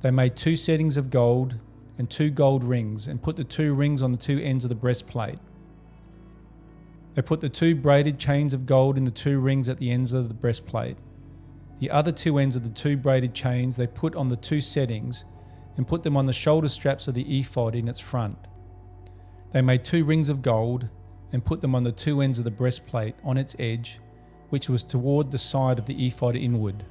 They made 2 settings of gold and 2 gold rings, and put the 2 rings on the 2 ends of the breastplate. They put the 2 braided chains of gold in the 2 rings at the ends of the breastplate. The other 2 ends of the 2 braided chains they put on the 2 settings, and put them on the shoulder straps of the ephod in its front. They made 2 rings of gold, and put them on the 2 ends of the breastplate on its edge, which was toward the side of the ephod inward.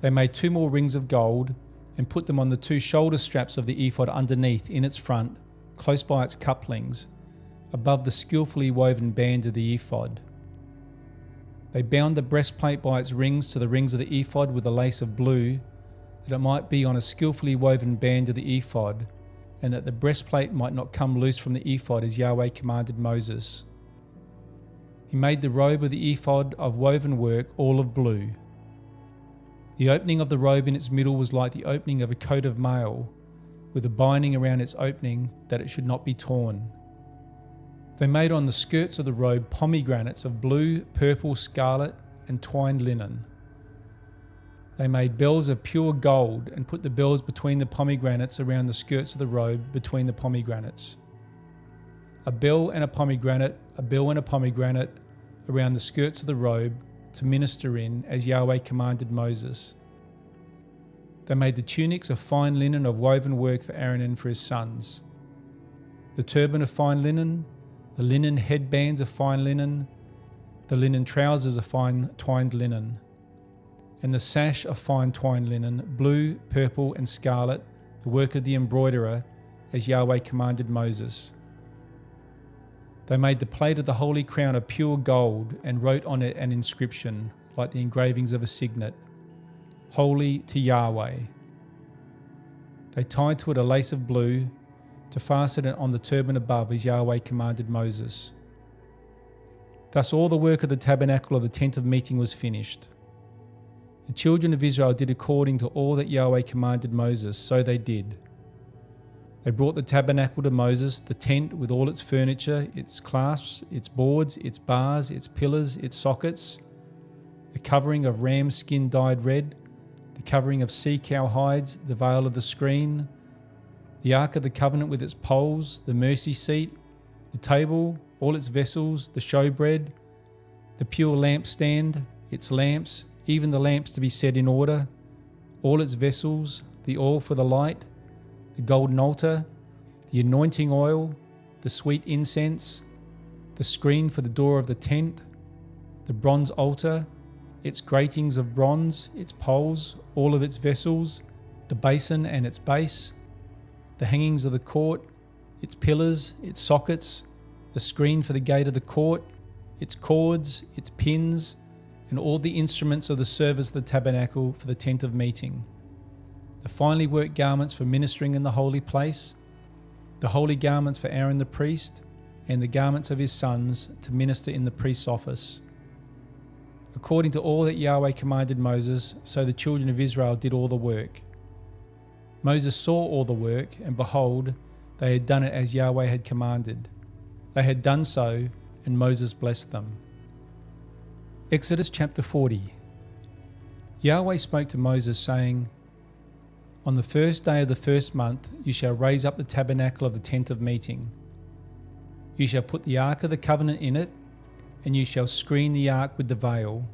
They made 2 more rings of gold, and put them on the 2 shoulder straps of the ephod underneath in its front, close by its couplings, above the skillfully woven band of the ephod. They bound the breastplate by its rings to the rings of the ephod with a lace of blue, that it might be on a skillfully woven band of the ephod, and that the breastplate might not come loose from the ephod, as Yahweh commanded Moses. He made the robe of the ephod of woven work, all of blue. The opening of the robe in its middle was like the opening of a coat of mail, with a binding around its opening, that it should not be torn. They made on the skirts of the robe pomegranates of blue, purple, scarlet, and twined linen. They made bells of pure gold, and put the bells between the pomegranates around the skirts of the robe between the pomegranates. A bell and a pomegranate, a bell and a pomegranate, around the skirts of the robe, to minister in, as Yahweh commanded Moses. They made the tunics of fine linen of woven work for Aaron and for his sons. The turban of fine linen, the linen headbands of fine linen, the linen trousers of fine twined linen, and the sash of fine twined linen, blue, purple, and scarlet, the work of the embroiderer, as Yahweh commanded Moses. They made the plate of the holy crown of pure gold and wrote on it an inscription, like the engravings of a signet, Holy to Yahweh. They tied to it a lace of blue to fasten it on the turban above, as Yahweh commanded Moses. Thus all the work of the tabernacle of the tent of meeting was finished. The children of Israel did according to all that Yahweh commanded Moses, so they did. They brought the tabernacle to Moses, the tent with all its furniture, its clasps, its boards, its bars, its pillars, its sockets, the covering of ram skin dyed red, the covering of sea cow hides, the veil of the screen, the ark of the covenant with its poles, the mercy seat, the table, all its vessels, the showbread, the pure lampstand, its lamps, even the lamps to be set in order, all its vessels, the oil for the light, the golden altar, the anointing oil, the sweet incense, the screen for the door of the tent, the bronze altar, its gratings of bronze, its poles, all of its vessels, the basin and its base, the hangings of the court, its pillars, its sockets, the screen for the gate of the court, its cords, its pins, and all the instruments of the service of the tabernacle for the tent of meeting, the finely worked garments for ministering in the holy place, the holy garments for Aaron the priest, and the garments of his sons to minister in the priest's office. According to all that Yahweh commanded Moses, so the children of Israel did all the work. Moses saw all the work, and behold, they had done it as Yahweh had commanded. They had done so, and Moses blessed them. Exodus chapter 40. Yahweh spoke to Moses, saying, On the first day of the first month you shall raise up the tabernacle of the tent of meeting. You shall put the ark of the covenant in it, and you shall screen the ark with the veil.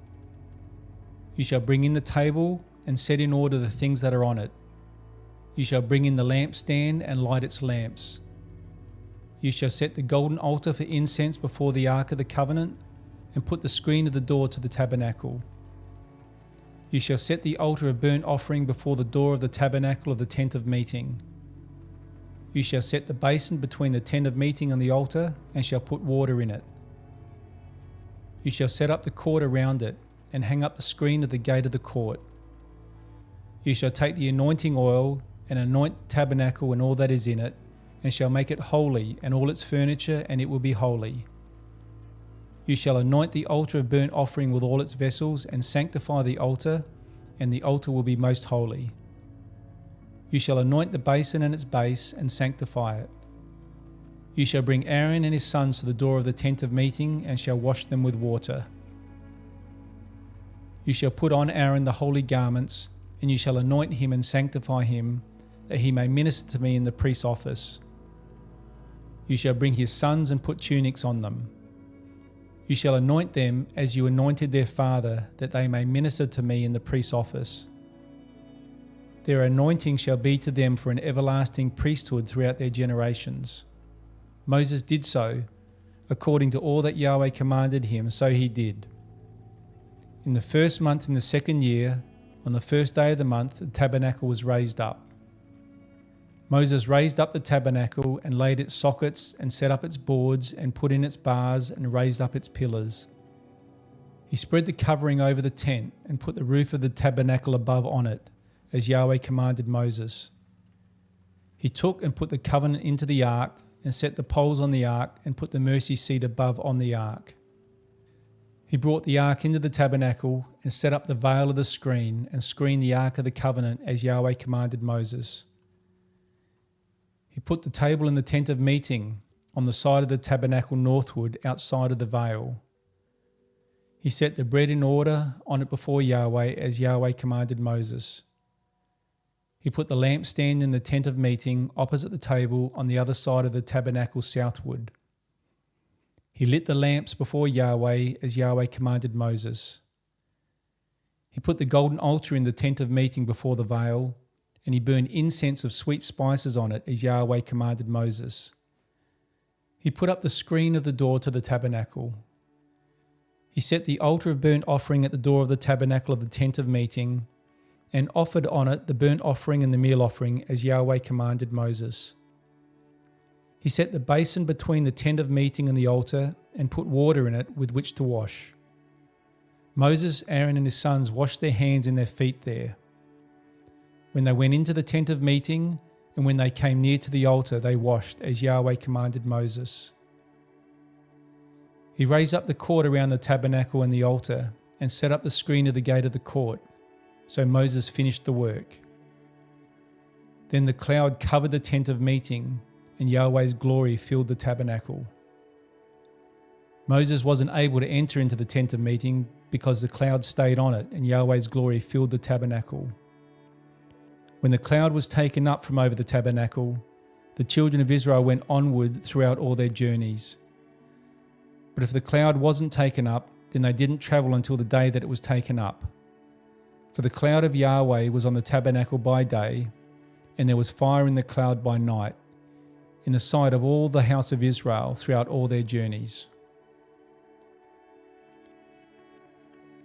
You shall bring in the table and set in order the things that are on it. You shall bring in the lampstand and light its lamps. You shall set the golden altar for incense before the ark of the covenant, and put the screen of the door to the tabernacle. You shall set the altar of burnt offering before the door of the tabernacle of the tent of meeting. You shall set the basin between the tent of meeting and the altar, and shall put water in it. You shall set up the court around it, and hang up the screen of the gate of the court. You shall take the anointing oil, and anoint the tabernacle and all that is in it, and shall make it holy, and all its furniture, and it will be holy. You shall anoint the altar of burnt offering with all its vessels, and sanctify the altar, and the altar will be most holy. You shall anoint the basin and its base, and sanctify it. You shall bring Aaron and his sons to the door of the tent of meeting, and shall wash them with water. You shall put on Aaron the holy garments, and you shall anoint him and sanctify him, that he may minister to me in the priest's office. You shall bring his sons and put tunics on them. You shall anoint them as you anointed their father, that they may minister to me in the priest's office. Their anointing shall be to them for an everlasting priesthood throughout their generations. Moses did so, according to all that Yahweh commanded him, so he did. In the first month in the second year, on the first day of the month, the tabernacle was raised up. Moses raised up the tabernacle and laid its sockets and set up its boards and put in its bars and raised up its pillars. He spread the covering over the tent and put the roof of the tabernacle above on it, as Yahweh commanded Moses. He took and put the covenant into the ark and set the poles on the ark and put the mercy seat above on the ark. He brought the ark into the tabernacle and set up the veil of the screen and screened the ark of the covenant as Yahweh commanded Moses. He put the table in the tent of meeting on the side of the tabernacle northward outside of the veil. He set the bread in order on it before Yahweh as Yahweh commanded Moses. He put the lampstand in the tent of meeting opposite the table on the other side of the tabernacle southward. He lit the lamps before Yahweh as Yahweh commanded Moses. He put the golden altar in the tent of meeting before the veil, and he burned incense of sweet spices on it as Yahweh commanded Moses. He put up the screen of the door to the tabernacle. He set the altar of burnt offering at the door of the tabernacle of the tent of meeting, and offered on it the burnt offering and the meal offering as Yahweh commanded Moses. He set the basin between the tent of meeting and the altar and put water in it with which to wash. Moses, Aaron and his sons washed their hands and their feet there. When they went into the tent of meeting and when they came near to the altar, they washed as Yahweh commanded Moses. He raised up the court around the tabernacle and the altar and set up the screen of the gate of the court. So Moses finished the work. Then the cloud covered the tent of meeting, and Yahweh's glory filled the tabernacle. Moses wasn't able to enter into the tent of meeting because the cloud stayed on it, and Yahweh's glory filled the tabernacle. When the cloud was taken up from over the tabernacle, the children of Israel went onward throughout all their journeys. But if the cloud wasn't taken up, then they didn't travel until the day that it was taken up. For the cloud of Yahweh was on the tabernacle by day, and there was fire in the cloud by night, in the sight of all the house of Israel throughout all their journeys.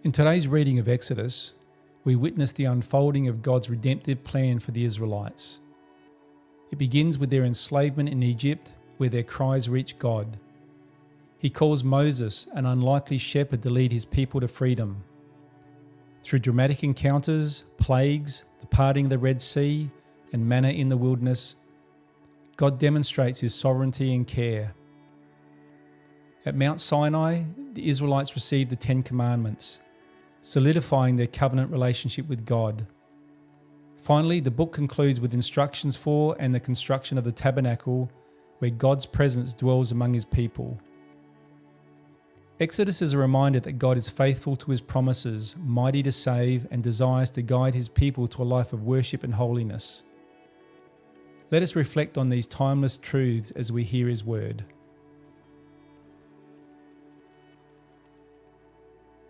In today's reading of Exodus, we witness the unfolding of God's redemptive plan for the Israelites. It begins with their enslavement in Egypt, where their cries reach God. He calls Moses, an unlikely shepherd, to lead his people to freedom. Through dramatic encounters, plagues, the parting of the Red Sea, and manna in the wilderness, God demonstrates his sovereignty and care. At Mount Sinai, the Israelites received the Ten Commandments, solidifying their covenant relationship with God. Finally, the book concludes with instructions for and the construction of the tabernacle, where God's presence dwells among his people. Exodus is a reminder that God is faithful to his promises, mighty to save, and desires to guide his people to a life of worship and holiness. Let us reflect on these timeless truths as we hear his word.